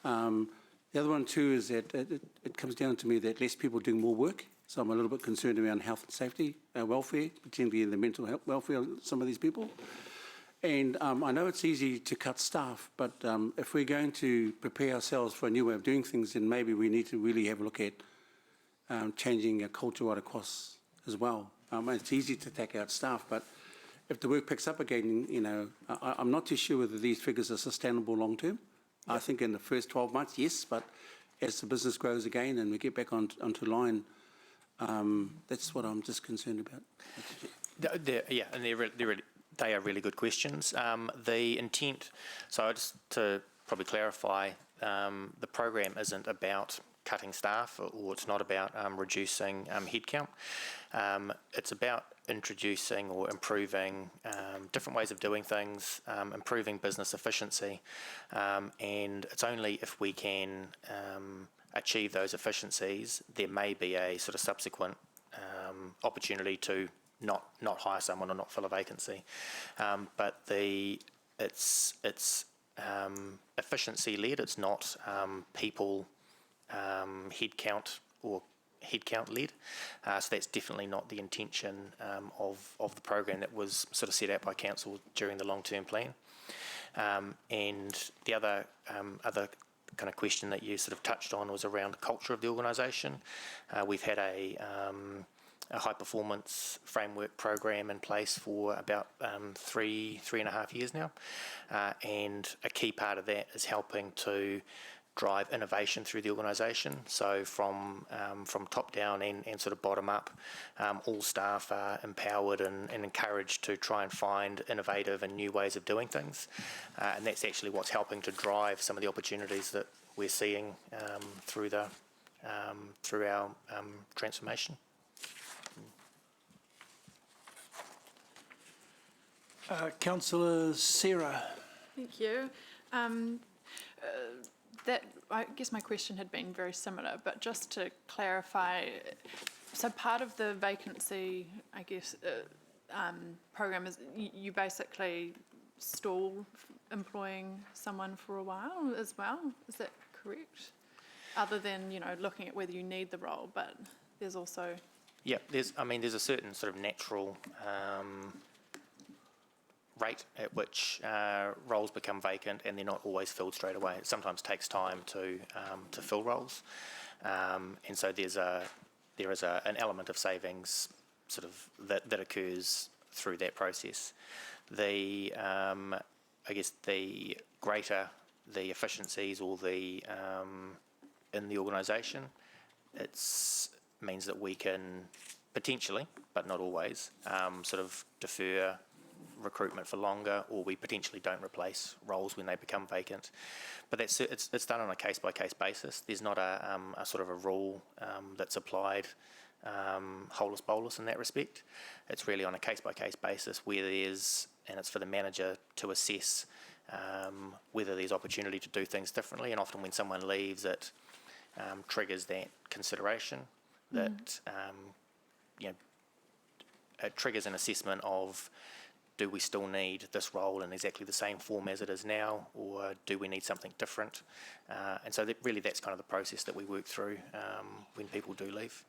Speaker 6: The other one too is that it comes down to me that less people are doing more work, so I'm a little bit concerned around health and safety, welfare, particularly the mental health welfare of some of these people. And I know it's easy to cut staff, but if we're going to prepare ourselves for a new way of doing things, then maybe we need to really have a look at changing a culture right across as well. It's easy to take out staff, but if the work picks up again, I'm not too sure whether these figures are sustainable long term. Yep. I think in the first 12 months, yes, but as the business grows again and we get back onto line, that's what I'm just concerned about.
Speaker 20: Yeah, and they are really good questions. The intent, so just to probably clarify, the program isn't about cutting staff or it's not about reducing headcount. It's about introducing or improving different ways of doing things, improving business efficiency, and it's only if we can achieve those efficiencies, there may be a sort of subsequent opportunity to not hire someone or not fill a vacancy. But it's efficiency-led. It's not people headcount or headcount-led. So that's definitely not the intention of the program that was sort of set out by council during the long-term plan. And the other kind of question that you sort of touched on was around the culture of the organisation. We've had a high-performance framework program in place for about 3.5 years now. And a key part of that is helping to drive innovation through the organisation. So from top down and sort of bottom up, all staff are empowered and encouraged to try and find innovative and new ways of doing things. And that's actually what's helping to drive some of the opportunities that we're seeing through our transformation.
Speaker 8: Councillor Sarah.
Speaker 17: Thank you. I guess my question had been very similar, but just to clarify, so part of the vacancy, I guess, program is you basically stall employing someone for a while as well. Is that correct? Other than, you know, looking at whether you need the role, but there's also...
Speaker 20: Yeah, there's a certain sort of natural rate at which roles become vacant, and they're not always filled straight away. It sometimes takes time to fill roles, and so there is an element of savings sort of that occurs through that process. I guess the greater the efficiencies or the in the organisation, it means that we can potentially, but not always, sort of defer recruitment for longer, or we potentially don't replace roles when they become vacant. But it's done on a case-by-case basis. There's not a sort of a rule that's applied holus bolus in that respect. It's really on a case-by-case basis where there's, and it's for the manager to assess whether there's opportunity to do things differently. And often when someone leaves, it triggers that consideration, that it triggers an assessment of, do we still need this role in exactly the same form as it is now, or do we need something different? And so that's kind of the process that we work through when people do leave.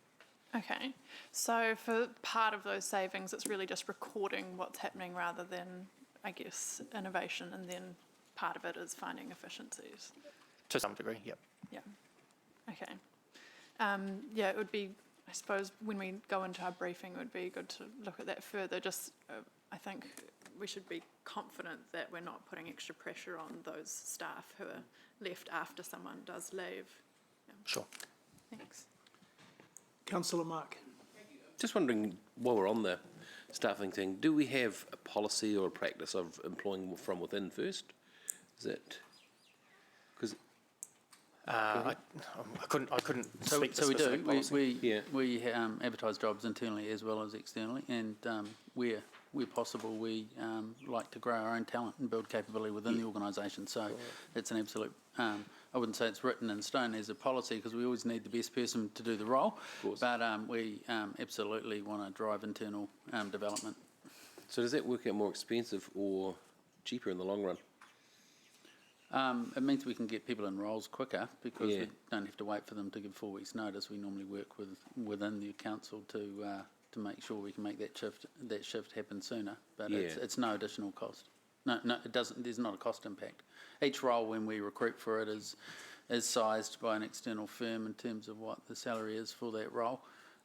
Speaker 17: Okay, so for part of those savings, it's really just recording what's happening rather than, I guess, innovation, and then part of it is finding efficiencies.
Speaker 20: To some degree, yep.
Speaker 17: Yeah, okay. It would be, I suppose, when we go into our briefing, it would be good to look at that further. Just, I think we should be confident that we're not putting extra pressure on those staff who are left after someone does leave. Yeah.
Speaker 20: Sure.
Speaker 17: Thanks.
Speaker 8: Councillor Mark.
Speaker 10: Just wondering, while we're on the staffing thing, do we have a policy or a practice of employing from within first? Is that... Because...
Speaker 21: I
Speaker 20: couldn't
Speaker 21: so
Speaker 20: speak to
Speaker 21: we do.
Speaker 20: specific policy.
Speaker 21: We advertise jobs internally as well as externally, and where possible, we like to grow our own talent and build capability within the organisation. So it's an absolute. I wouldn't say it's written in stone as a policy, because we always need the best person to do the role. But we absolutely want to drive internal development.
Speaker 10: So does that work out more expensive or cheaper in the long run?
Speaker 21: It means we can get people in roles quicker, because we don't have to wait for them to give 4 weeks' notice. We normally work within the council to make sure we can make that shift happen sooner. But it's no additional cost. No, it doesn't. There's not a cost impact. Each role, when we recruit for it, is sized by an external firm in terms of what the salary is for that role,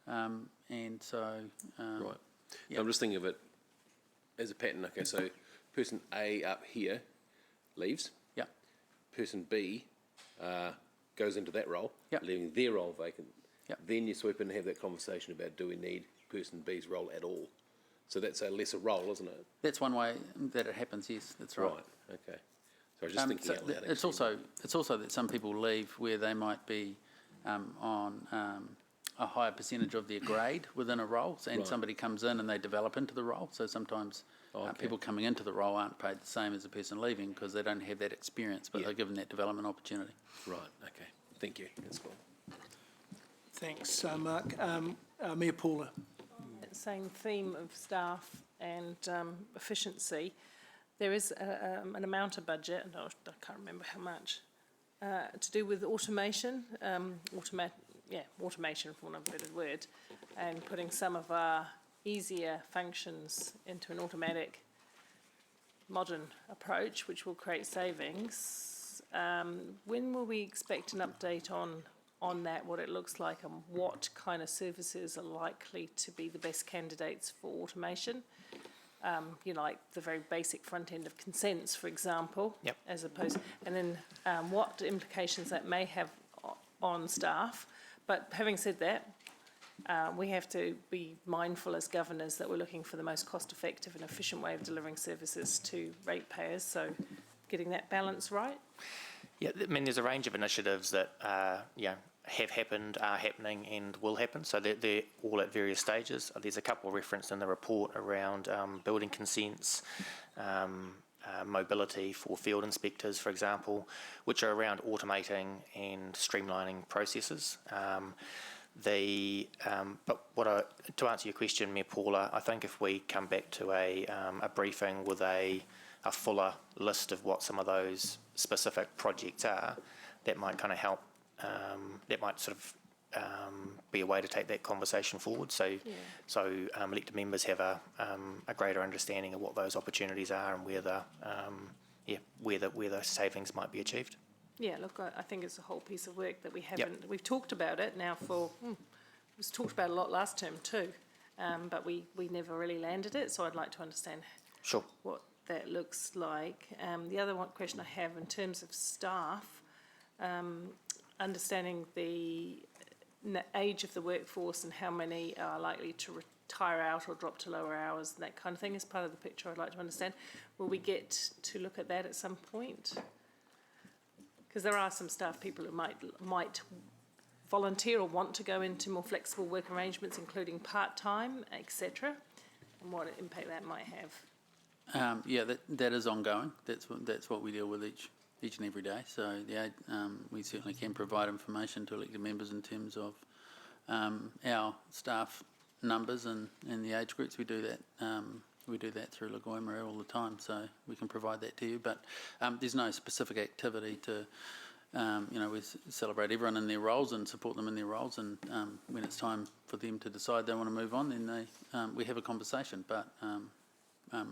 Speaker 21: and so.
Speaker 10: Right. Yep. I'm just thinking of it as a pattern. Okay, so person A up here leaves.
Speaker 21: Yep.
Speaker 10: Person B goes into that role, leaving their role vacant.
Speaker 21: Yep.
Speaker 10: Then you sweep in and have that conversation about, do we need person B's role at all? So that's a lesser role, isn't it?
Speaker 21: That's one way that it happens. Yes, that's right.
Speaker 10: Right. Okay. So I was just thinking out loud.
Speaker 21: It's also that some people leave where they might be on a higher percentage of their grade within a role, and somebody comes in and they develop into the role. So sometimes people coming into the role aren't paid the same as the person leaving, because they don't have that experience, but they're given that development opportunity.
Speaker 10: Right. Okay. Thank you. That's cool.
Speaker 8: Thanks, Mark. Mayor Paula.
Speaker 4: That same theme of staff and efficiency. there is an amount of budget, and I can't remember how much, to do with automation, automation for want of a better word, and putting some of our easier functions into an automatic modern approach, which will create savings. When will we expect an update on that, what it looks like, and what kind of services are likely to be the best candidates for automation? Like the very basic front end of consents, for example,
Speaker 20: Yep.
Speaker 4: as opposed, and then what implications that may have on staff. But having said that, we have to be mindful as governors that we're looking for the most cost-effective and efficient way of delivering services to ratepayers, so getting that balance right.
Speaker 20: Yeah, I mean, there's a range of initiatives that have happened, are happening, and will happen. So they're all at various stages. There's a couple referenced in the report around building consents, mobility for field inspectors, for example, which are around automating and streamlining processes. To answer your question, Mayor Paula, I think if we come back to a briefing with a fuller list of what some of those specific projects are, that might kind of help. That might sort of be a way to take that conversation forward. So elected members have a greater understanding of what those opportunities are and where the savings might be achieved.
Speaker 4: Yeah, look, I think it's a whole piece of work that we haven't. We've talked about it now for. It was talked about a lot last term too, but we never really landed it. So I'd like to understand what that looks like. The other one question I have in terms of staff. Understanding the age of the workforce and how many are likely to retire out or drop to lower hours and that kind of thing is part of the picture I'd like to understand. Will we get to look at that at some point? Because there are some staff people who might volunteer or want to go into more flexible work arrangements, including part-time, etc., and what impact that might have.
Speaker 21: That is ongoing. That's what we deal with each and every day. So we certainly can provide information to elected members in terms of our staff numbers and the age groups. We do that through Lagoima all the time, so we can provide that to you. But there's no specific activity to, we celebrate everyone in their roles and support them in their roles. And when it's time for them to decide they want to move on, then we have a conversation. But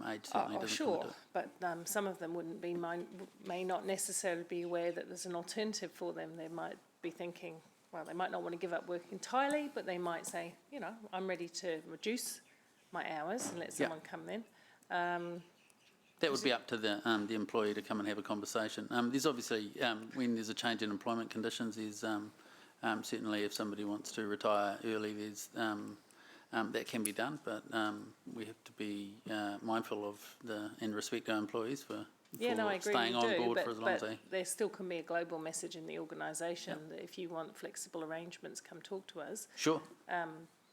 Speaker 21: age certainly doesn't come into it.
Speaker 4: But some of them may not necessarily be aware that there's an alternative for them. They might be thinking, well, they might not want to give up work entirely, but they might say, I'm ready to reduce my hours and let someone come in.
Speaker 21: That would be up to the employee to come and have a conversation. There's obviously, when there's a change in employment conditions, there's certainly if somebody wants to retire early, there's that can be done, but we have to be mindful of and respect our employees for staying on board for as long as they.
Speaker 4: There still can be a global message in the organisation that if you want flexible arrangements, come talk to us.
Speaker 21: Sure.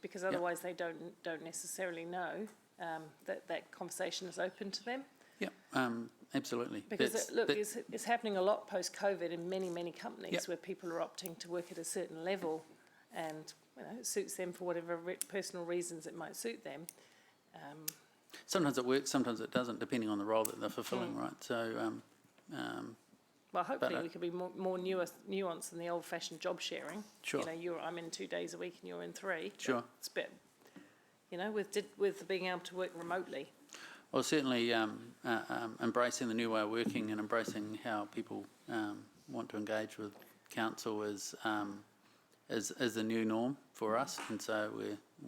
Speaker 4: Because otherwise they don't necessarily know that conversation is open to them.
Speaker 21: Yeah, absolutely.
Speaker 4: Because it's happening a lot post-COVID in many companies where people are opting to work at a certain level, and it suits them for whatever personal reasons it might suit them.
Speaker 21: Sometimes it works, sometimes it doesn't, depending on the role that they're fulfilling, right? So.
Speaker 4: Well, hopefully we could be more nuanced than the old-fashioned job sharing.
Speaker 21: Sure.
Speaker 4: I'm in 2 days a week and you're in 3.
Speaker 21: Sure.
Speaker 4: It's a bit, with being able to work remotely.
Speaker 21: Well, certainly embracing the new way of working and embracing how people want to engage with council is the new norm for us, and so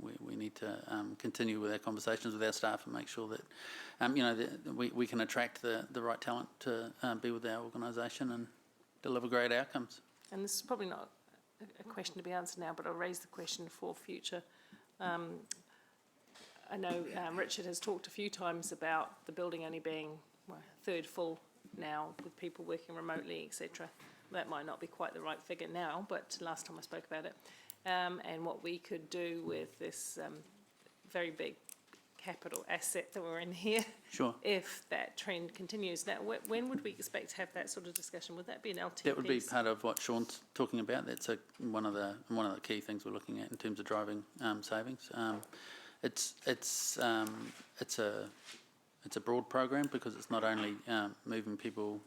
Speaker 21: we need to continue with our conversations with our staff and make sure that we can attract the right talent to be with our organisation and deliver great outcomes.
Speaker 4: And this is probably not a question to be answered now, but I'll raise the question for future. I know Richard has talked a few times about the building only being a third full now with people working remotely, etc. That might not be quite the right figure now, but last time I spoke about it. And what we could do with this very big capital asset that we're in here,
Speaker 21: sure,
Speaker 4: if that trend continues. Now, when would we expect to have that sort of discussion? Would that be an LT
Speaker 21: That would
Speaker 4: piece?
Speaker 21: be part of what Sean's talking about. That's one of the key things we're looking at in terms of driving savings. It's it's a broad program because it's not only moving people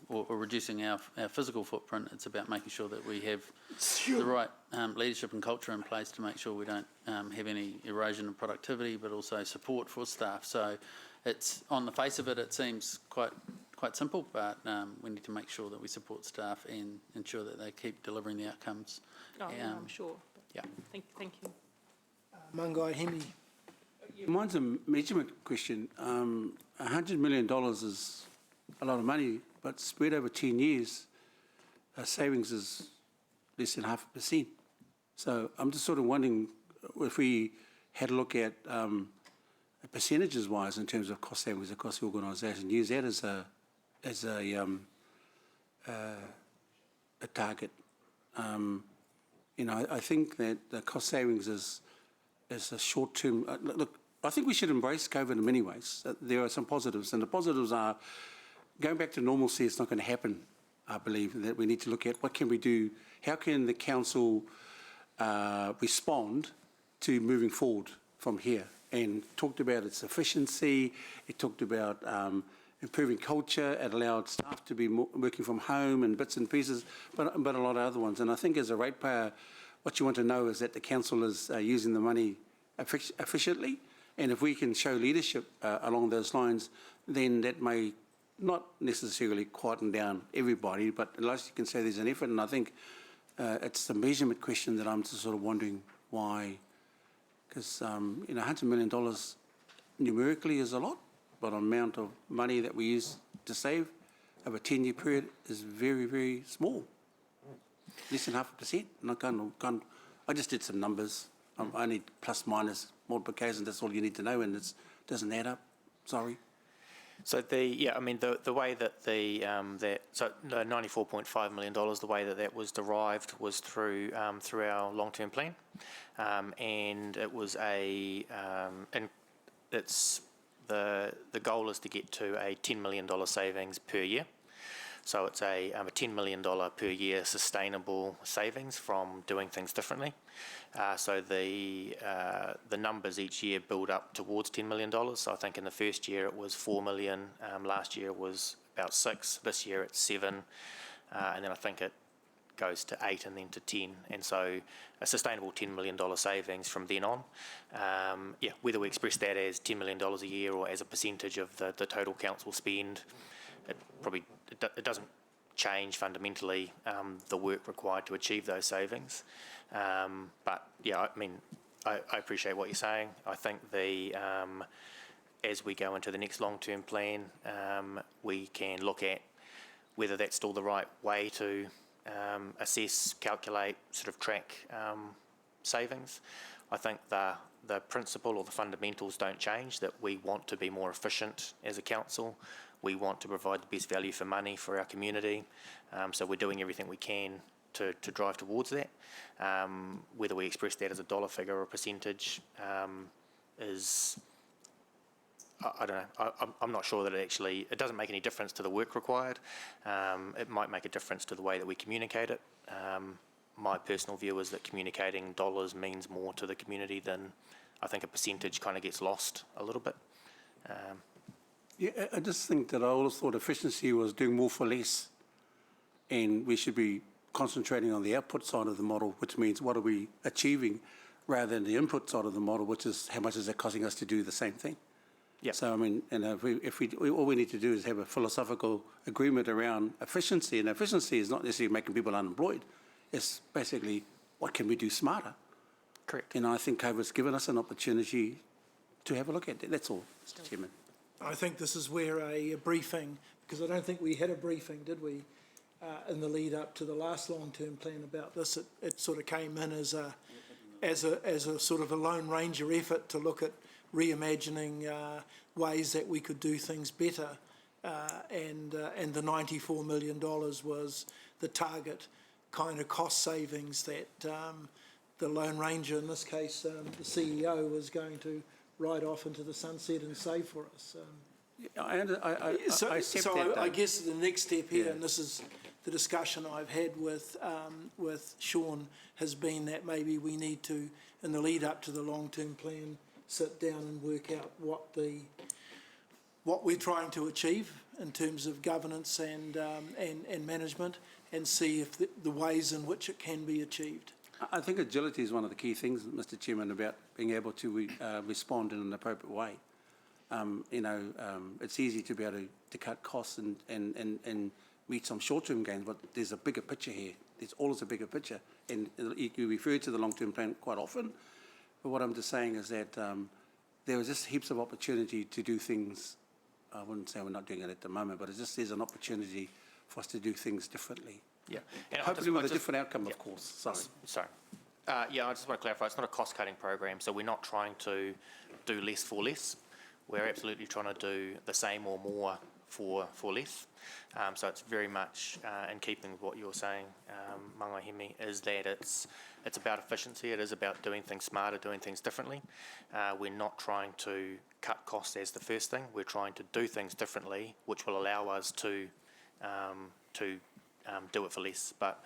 Speaker 21: or reducing our physical footprint, it's about making sure that we have the right leadership and culture in place to make sure we don't have any erosion of productivity, but also support for staff. So it's, on the face of it, it seems quite simple, but we need to make sure that we support staff and ensure that they keep delivering the outcomes.
Speaker 14: Oh, yeah, I'm sure.
Speaker 21: Yeah.
Speaker 14: Thank you.
Speaker 8: Mungai Hemi.
Speaker 6: Mine's a measurement question. $100 million is a lot of money, but spread over 10 years, savings is less than 0.5%. So I'm just sort of wondering if we had a look at percentages-wise in terms of cost savings across the organisation, use that as a target. You know, I think that the cost savings is a short-term. Look, I think we should embrace COVID in many ways. There are some positives, and the positives are going back to normalcy. It's not going to happen. I believe that we need to look at what can we do. How can the council respond to moving forward from here? And talked about its efficiency. It talked about improving culture. It allowed staff to be working from home and bits and pieces, but a lot of other ones. And I think as a ratepayer, what you want to know is that the council is using the money efficiently. And if we can show leadership along those lines, then that may not necessarily quieten down everybody, but at least you can say there's an effort. And I think it's the measurement question that I'm just sort of wondering why. Because, you know, $100 million numerically is a lot, but the amount of money that we use to save over a 10-year period is very, very small. Less than 0.5%. And I just did some numbers. I need plus, minus, multiplication. That's all you need to know, and it doesn't add up. Sorry.
Speaker 20: So the way that the $94.5 million, the way that was derived was through our long-term plan, and it was and it's the goal is to get to a $10 million savings per year. So it's a $10 million per year sustainable savings from doing things differently. So the numbers each year build up towards $10 million. So I think in the first year it was $4 million. Last year it was about 6. This year it's 7, and then I think it goes to 8 and then to 10. And so a sustainable $10 million savings from then on. Whether we express that as $10 million a year or as a percentage of the total council spend, it doesn't change fundamentally the work required to achieve those savings. But yeah, I mean, I appreciate what you're saying. I think as we go into the next long-term plan, we can look at whether that's still the right way to assess, calculate, sort of track savings. I think the principle or the fundamentals don't change, that we want to be more efficient as a council. We want to provide the best value for money for our community. So we're doing everything we can to drive towards that. Whether we express that as a dollar figure or a percentage is, I don't know. I'm not sure that it doesn't make any difference to the work required. It might make a difference to the way that we communicate it. My personal view is that communicating dollars means more to the community than I think a percentage kind of gets lost a little bit.
Speaker 6: I just think that I always thought efficiency was doing more for less, and we should be concentrating on the output side of the model, which means what are we achieving, rather than the input side of the model, which is how much is it costing us to do the same thing.
Speaker 20: Yeah.
Speaker 6: So I mean, and if we all we need to do is have a philosophical agreement around efficiency, and efficiency is not necessarily making people unemployed. It's basically what can we do smarter.
Speaker 20: Correct.
Speaker 6: And I think COVID's given us an opportunity to have a look at that. That's all, Mr. Chairman.
Speaker 8: I think this is where a briefing, because I don't think we had a briefing, did we, in the lead up to the last long-term plan about this. It sort of came in as a sort of a Lone Ranger effort to look at reimagining ways that we could do things better, and the $94 million was the target kind of cost savings that the Lone Ranger, in this case the CEO, was going to ride off into the sunset and save for us. I guess the next step here, and this is the discussion I've had with Sean, has been that maybe we need to, in the lead up to the long-term plan, sit down and work out what the what we're trying to achieve in terms of governance and management, and see if the ways in which it can be achieved.
Speaker 6: I think agility is one of the key things, Mr. Chairman, about being able to respond in an appropriate way. It's easy to be able to cut costs and meet some short-term gains, but there's a bigger picture here. There's always a bigger picture. And you refer to the long-term plan quite often, but what I'm just saying is that there is just heaps of opportunity to do things. I wouldn't say we're not doing it at the moment, but there's an opportunity for us to do things differently.
Speaker 20: Yeah. And
Speaker 6: hopefully with a different outcome, of course.
Speaker 20: Sorry. I just want to clarify, it's not a cost-cutting program, so we're not trying to do less for less. We're absolutely trying to do the same or more for less. So it's very much in keeping with what you're saying, Mangahemi, is that it's about efficiency. It is about doing things smarter, doing things differently. We're not trying to cut costs as the first thing. We're trying to do things differently, which will allow us to do it for less. But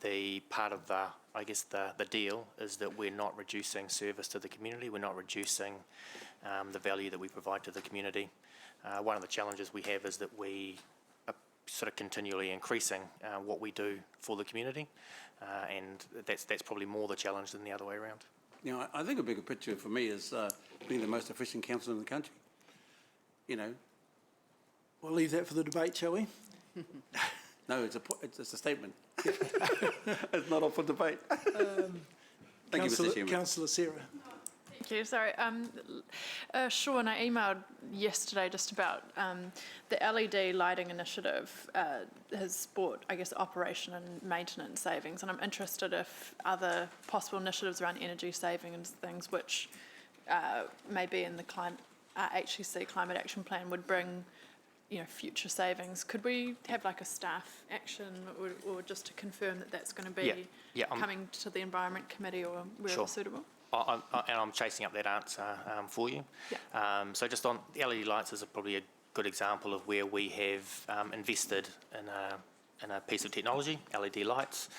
Speaker 20: the part of the deal is that we're not reducing service to the community. We're not reducing the value that we provide to the community. One of the challenges we have is that we are sort of continually increasing what we do for the community, and that's probably more the challenge than the other way around.
Speaker 6: I think a bigger picture for me is being the most efficient council in the country.
Speaker 8: We'll leave that for the debate, shall we?
Speaker 6: No, it's a statement. It's not up for debate. Thank you, Mr. Chairman.
Speaker 8: Councillor Sarah.
Speaker 17: Thank you. Sorry. Sean, I emailed yesterday just about the LED lighting initiative has brought, operation and maintenance savings, and I'm interested if other possible initiatives around energy saving and things which may be in the HCC Climate Action Plan would bring future savings. Could we have like a staff action or just to confirm that that's going to be coming to the Environment Committee or wherever suitable?
Speaker 20: And I'm chasing up that answer for you.
Speaker 17: Yeah.
Speaker 20: So just on the LED lights is probably a good example of where we have invested in a piece of technology, LED lights,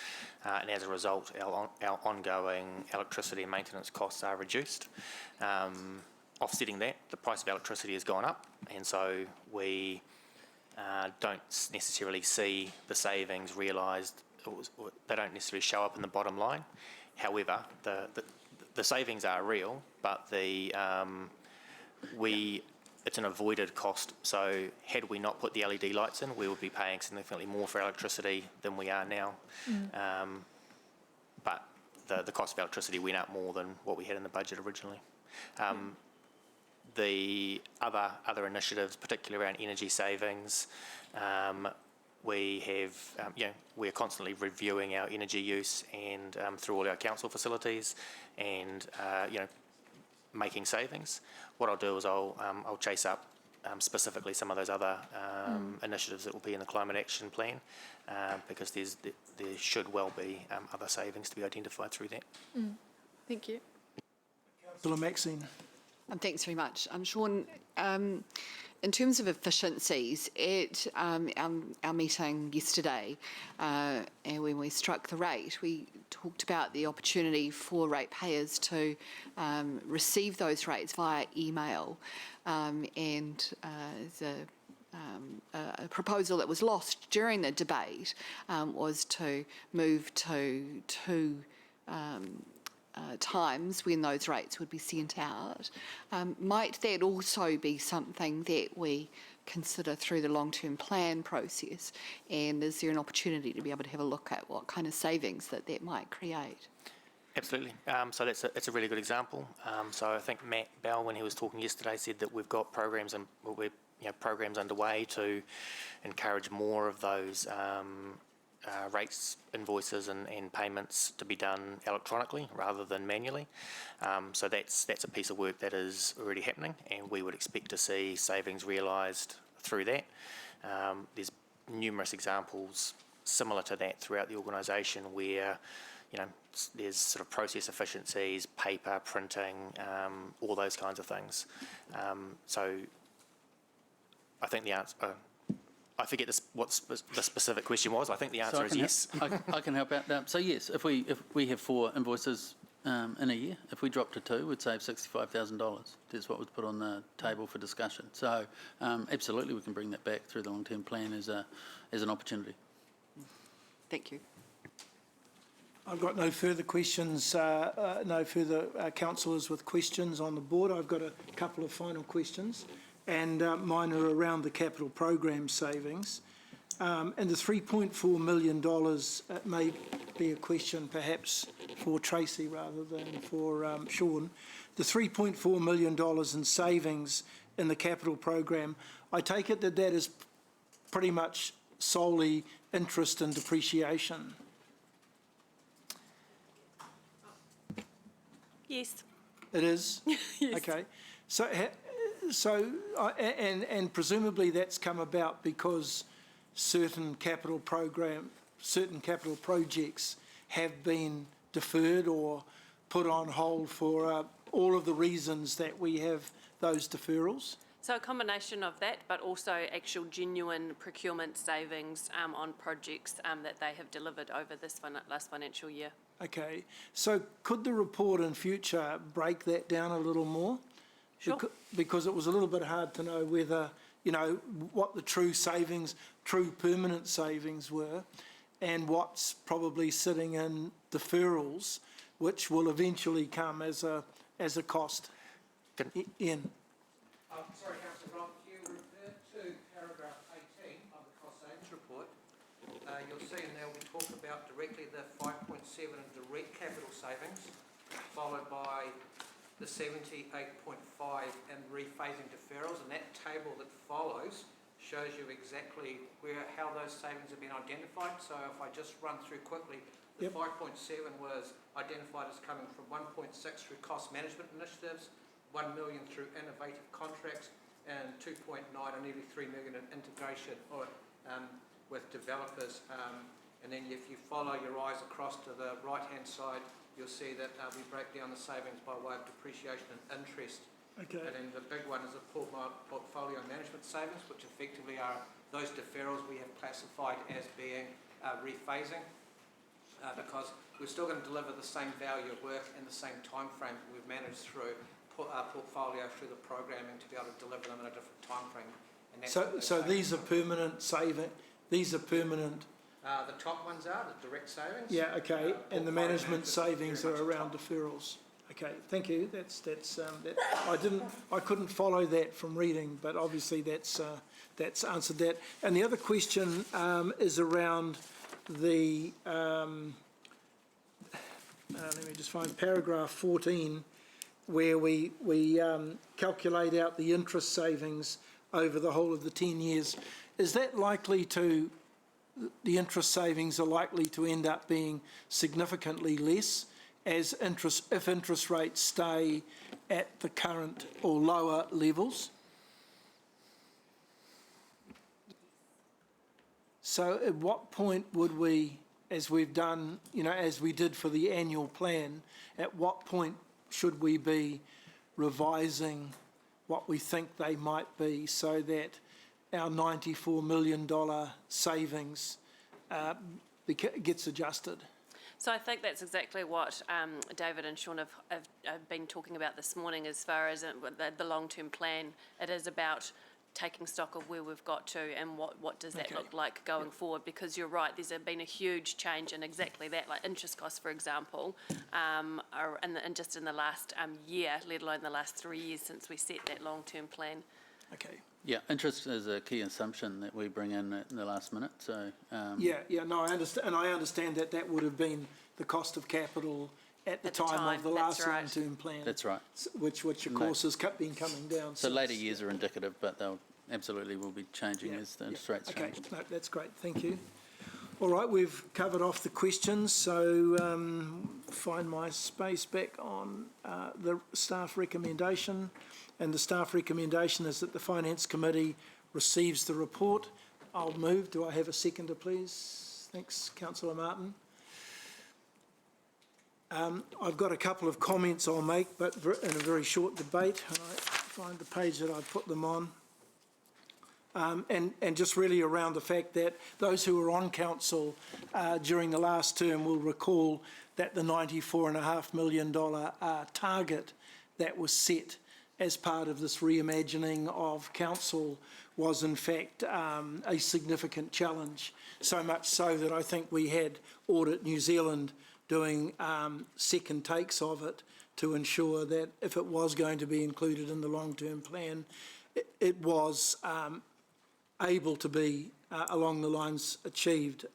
Speaker 20: and as a result our ongoing electricity and maintenance costs are reduced. Offsetting that, the price of electricity has gone up, and so we don't necessarily see the savings realised, or they don't necessarily show up in the bottom line. However, the savings are real, but it's an avoided cost. So had we not put the LED lights in, we would be paying significantly more for electricity than we are now. But the cost of electricity went up more than what we had in the budget originally. The other initiatives, particularly around energy savings, we have, we're constantly reviewing our energy use and through all our council facilities, and making savings. What I'll do is I'll chase up specifically some of those other initiatives that will be in the Climate Action Plan, because there should well be other savings to be identified through that.
Speaker 17: Thank you.
Speaker 8: Councillor Maxine.
Speaker 18: Thanks very much. Sean, in terms of efficiencies, at our meeting yesterday, and when we struck the rate, we talked about the opportunity for ratepayers to receive those rates via email, and a proposal that was lost during the debate was to move to two times when those rates would be sent out. Might that also be something that we consider through the long-term plan process, and is there an opportunity to be able to have a look at what kind of savings that might create?
Speaker 20: Absolutely. So it's a really good example. So I think Matt Bell, when he was talking yesterday, said that we've got programs programs underway to encourage more of those rates, invoices and payments to be done electronically rather than manually. So that's a piece of work that is already happening, and we would expect to see savings realised through that. There's numerous examples similar to that throughout the organisation where there's sort of process efficiencies, paper, printing, all those kinds of things. So I think the answer... I forget what the specific question was. I think the answer is yes.
Speaker 21: I can help out. So yes, if we have 4 invoices in a year. If we dropped to 2, we'd save $65,000. That's what was put on the table for discussion. So absolutely we can bring that back through the long-term plan as an opportunity.
Speaker 18: Thank you.
Speaker 8: I've got no further questions, no further councillors with questions on the board. I've got a couple of final questions, and mine are around the capital program savings. And the $3.4 million, it may be a question perhaps for Tracy rather than for Sean. The $3.4 million in savings in the capital program, I take it that that is pretty much solely interest and depreciation.
Speaker 12: Yes.
Speaker 8: It is?
Speaker 12: Yes.
Speaker 8: Okay. And presumably that's come about because certain capital projects have been deferred or put on hold for all of the reasons that we have those deferrals?
Speaker 12: So a combination of that, but also actual genuine procurement savings on projects that they have delivered over this last financial year.
Speaker 8: Okay, so could the report in future break that down a little more?
Speaker 12: Sure.
Speaker 8: Because it was a little bit hard to know whether, you know, what the true savings, true permanent savings were, and what's probably sitting in deferrals, which will eventually come as a cost. Ian.
Speaker 11: Sorry, Councillor Rock, if you refer to paragraph 18 of the cost savings report, you'll see in there we talk about directly the 5.7 in direct capital savings, followed by the 78.5 and rephasing deferrals, and that table that follows shows you exactly how those savings have been identified. So if I just run through quickly, the 5.7 was identified as coming from 1.6 through cost management initiatives, 1 million through innovative contracts, and 2.9 or nearly 3 million in integration with developers. And then if you follow your eyes across to the right-hand side, you'll see that we break down the savings by way of depreciation and interest.
Speaker 8: Okay.
Speaker 11: And then the big one is the portfolio management savings, which effectively are those deferrals we have classified as being rephasing, because we're still going to deliver the same value of work in the same time frame. We've managed through our portfolio through the programming to be able to deliver them in a different time frame. And that's
Speaker 8: So these are permanent saving. These are permanent.
Speaker 11: The top ones are the direct savings.
Speaker 8: Yeah. Okay. And the management savings are around deferrals. Okay. Thank you. That's I couldn't follow that from reading, but obviously that's answered that. And the other question is around the let me just find paragraph 14, where we calculate out the interest savings over the whole of the 10 years. Is that likely to, the interest savings are likely to end up being significantly less as if interest rates stay at the current or lower levels? So at what point would we, as we've done, you know, as we did for the annual plan, at what point should we be revising what we think they might be so that our $94 million savings gets adjusted?
Speaker 12: So I think that's exactly what David and Sean have been talking about this morning as far as the long-term plan. It is about taking stock of where we've got to and what does that look like going forward, because you're right, there's been a huge change in exactly that, like interest costs, for example, and just in the last year, let alone the last 3 years since we set that long-term plan.
Speaker 8: Okay.
Speaker 21: Yeah, interest is a key assumption that we bring in the last minute. So
Speaker 8: no, I understand, and I understand that that would have been the cost of capital at the time of the last long-term plan.
Speaker 21: That's right.
Speaker 8: Which of course has been coming down.
Speaker 21: So later years are indicative, but they'll absolutely will be changing as the interest rates change.
Speaker 8: Okay, no, that's great. Thank you. All right, we've covered off the questions, so find my space back on the staff recommendation. And the staff recommendation is that the Finance Committee receives the report. I'll move. Do I have a seconder, please? Thanks, Councillor Martin. I've got a couple of comments I'll make, but in a very short debate. And I find the page that I put them on. and just really around the fact that those who were on council during the last term will recall that the $94.5 million target that was set as part of this reimagining of council was in fact a significant challenge, so much so that I think we had Audit New Zealand doing second takes of it to ensure that if it was going to be included in the long-term plan, it was able to be along the lines achieved.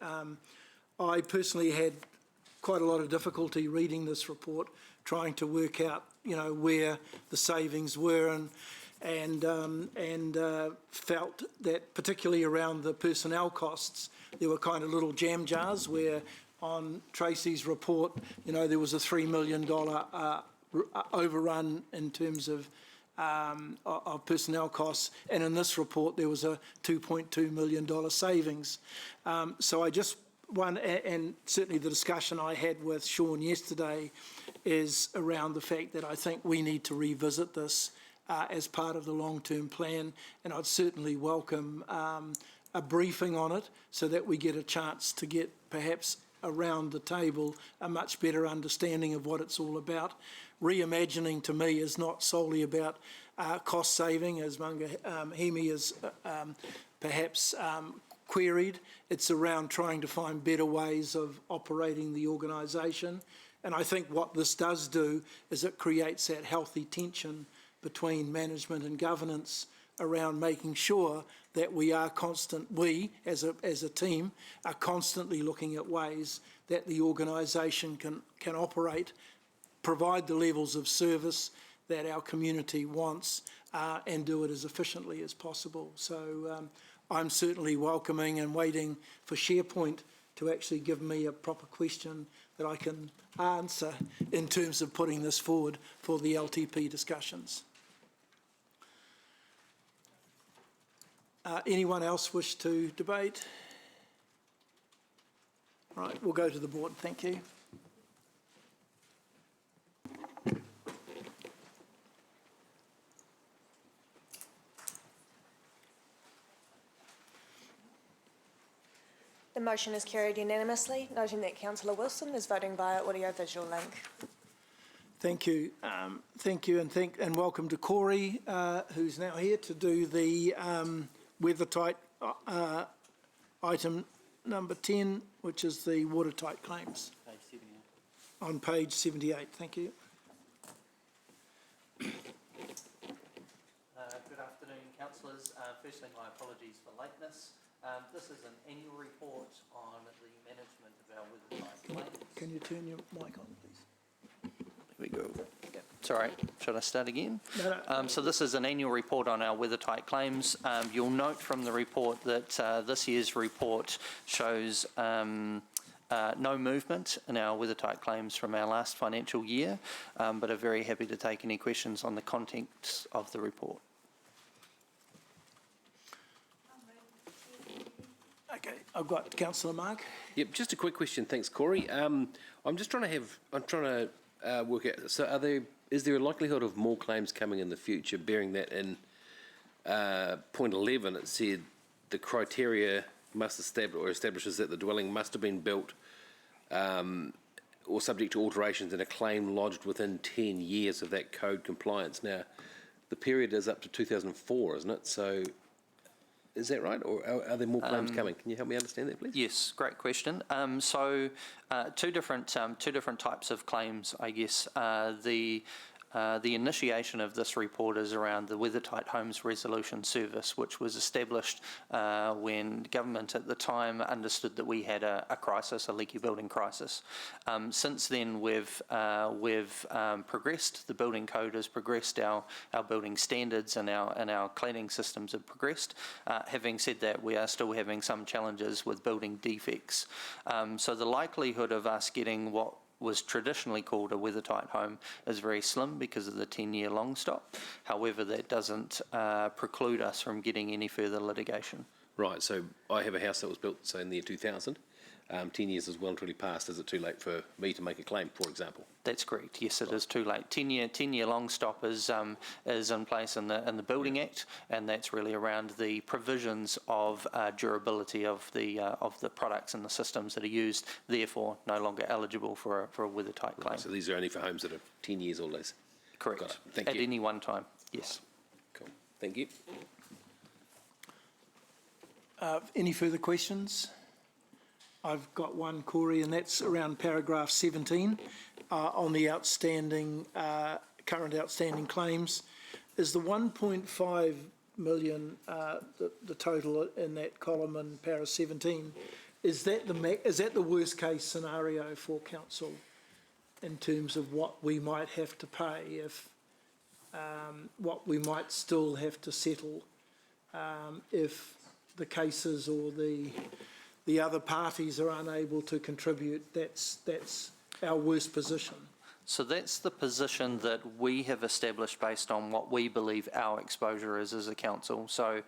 Speaker 8: I personally had quite a lot of difficulty reading this report, trying to work out, where the savings were, and felt that particularly around the personnel costs, there were kind of little jam jars where on Tracy's report, there was a $3 million overrun in terms of personnel costs, and in this report there was a $2.2 million savings. So I just and certainly the discussion I had with Sean yesterday is around the fact that I think we need to revisit this as part of the long-term plan, and I'd certainly welcome a briefing on it so that we get a chance to get perhaps around the table a much better understanding of what it's all about. Reimagining to me is not solely about cost saving, as Hemi has perhaps queried. It's around trying to find better ways of operating the organisation. And I think what this does do is it creates that healthy tension between management and governance around making sure that we are we as a team are constantly looking at ways that the organisation can operate, provide the levels of service that our community wants, and do it as efficiently as possible. So I'm certainly welcoming and waiting for SharePoint to actually give me a proper question that I can answer in terms of putting this forward for the LTP discussions. Anyone else wish to debate? Right, we'll go to the board. Thank you.
Speaker 13: The motion is carried unanimously, noting that Councillor Wilson is voting via audio-visual link.
Speaker 8: Thank you. Thank you, and welcome to Corey, who's now here to do the Watertight item number 10, which is the Watertight Claims.
Speaker 21: Page 78.
Speaker 8: On page 78, thank you.
Speaker 3: Good afternoon, councillors. Firstly, my apologies for lateness. This is an annual report on the management of our Watertight Claims.
Speaker 8: Can you turn your mic on, please?
Speaker 3: There we go. Sorry, should I start again?
Speaker 8: No.
Speaker 3: So this is an annual report on our Watertight Claims. You'll note from the report that this year's report shows no movement in our Watertight Claims from our last financial year, but are very happy to take any questions on the contents of the report.
Speaker 8: Okay, I've got Councillor Mark.
Speaker 10: Yep, just a quick question. Thanks, Corey. I'm trying to work out. So, is there a likelihood of more claims coming in the future? Bearing that in point 11, it said the criteria must establishes that the dwelling must have been built or subject to alterations and a claim lodged within 10 years of that code compliance. Now, the period is up to 2004, isn't it? So, is that right, or are there more claims coming? Can you help me understand that, please?
Speaker 3: Yes, great question. So, two different types of claims, I guess. The initiation of this report is around the Watertight Homes Resolution Service, which was established when government at the time understood that we had a crisis, a leaky building crisis. Since then, we've progressed. The building code has progressed. Our building standards and our cladding systems have progressed. Having said that, we are still having some challenges with building defects. So the likelihood of us getting what was traditionally called a weathertight home is very slim because of the 10-year long stop. However, that doesn't preclude us from getting any further litigation.
Speaker 10: Right, so I have a house that was built, say, in the year 2000. 10 years is well and truly passed, is it too late for me to make a claim, for example?
Speaker 3: That's correct. Yes, it is too late. 10-year long stop is in place in the Building Act, and that's really around the provisions of durability of the products and the systems that are used. Therefore, no longer eligible for a weather-tight claim.
Speaker 10: Right, so these are only for homes that are 10 years or less.
Speaker 3: Correct.
Speaker 10: Got it. Thank you.
Speaker 3: At any one time. Yes.
Speaker 10: Cool. Thank you.
Speaker 8: Any further questions? I've got one, Corey, and that's around paragraph 17 on the outstanding, current outstanding claims. Is the 1.5 million the total in that column in para 17? Is that the worst case scenario for council in terms of what we might have to pay if what we might still have to settle if the cases or the other parties are unable to contribute? That's our worst position.
Speaker 3: So that's the position that we have established based on what we believe our exposure is as a council. So,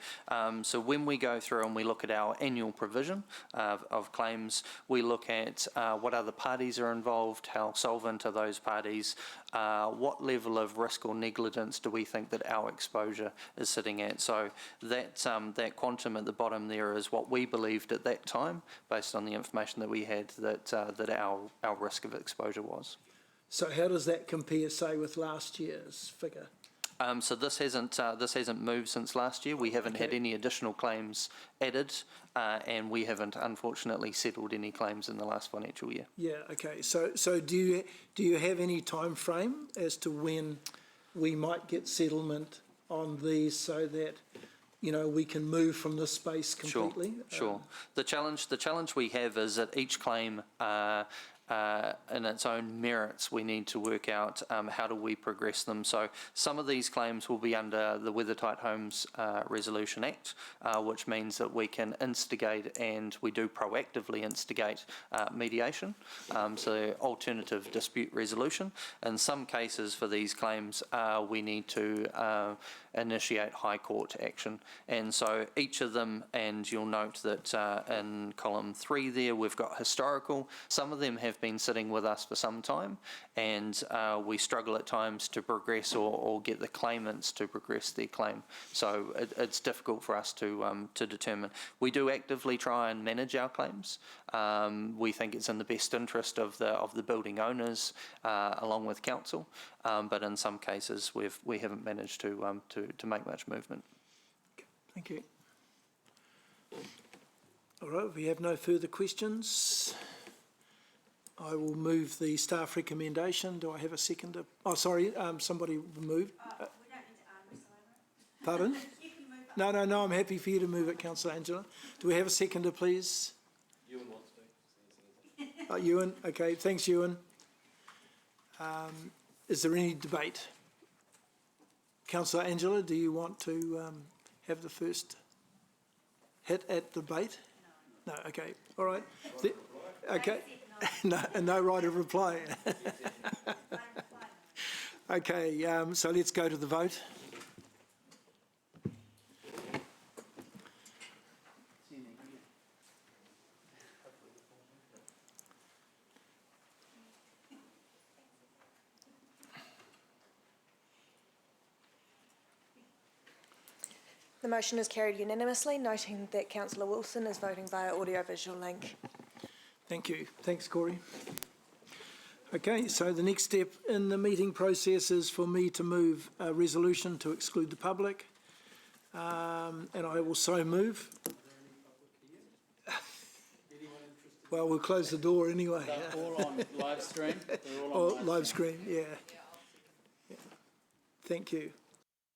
Speaker 3: so when we go through and we look at our annual provision of claims, we look at what other parties are involved, how solvent are those parties, what level of risk or negligence do we think that our exposure is sitting at. So that quantum at the bottom there is what we believed at that time, based on the information that we had, that our risk of exposure was.
Speaker 8: So how does that compare, say, with last year's figure?
Speaker 3: So this hasn't moved since last year. We haven't had any additional claims added, and we haven't unfortunately settled any claims in the last financial year.
Speaker 8: Yeah. Okay. So do you have any time frame as to when we might get settlement on these, so that we can move from this space completely?
Speaker 3: Sure. The challenge we have is that each claim, in its own merits, we need to work out how do we progress them. So some of these claims will be under the Watertight Homes Resolution Act, which means that we can instigate, and we do proactively instigate, mediation, so alternative dispute resolution. In some cases for these claims, we need to initiate High Court action. And so each of them, and you'll note that in column 3 there, we've got historical. Some of them have been sitting with us for some time, and we struggle at times to progress or get the claimants to progress their claim. So it's difficult for us to determine. We do actively try and manage our claims. We think it's in the best interest of the building owners, along with council, but in some cases we haven't managed to make much movement.
Speaker 8: Thank you. All right, we have no further questions. I will move the staff recommendation. Do I have a seconder? Oh, sorry, somebody moved.
Speaker 5: We don't need to
Speaker 8: Pardon? You can move it. No, I'm happy for you to move it, Councillor Angela. Do we have a seconder, please?
Speaker 7: Ewan wants to.
Speaker 8: Ewan, okay, thanks, Ewan. Is there any debate? Councillor Angela, do you want to have the first hit at debate? No, okay, all right. Okay, no right of reply. Okay, so let's go to the vote.
Speaker 13: The motion is carried unanimously, noting that Councillor Wilson is voting via audio-visual link.
Speaker 8: Thank you. Thanks, Corey. Okay, so the next step in the meeting process is for me to move a resolution to exclude the public, and I will so move. Well, we'll close the door anyway.
Speaker 21: They're all on live stream? They're all on live
Speaker 8: stream, yeah. Thank you.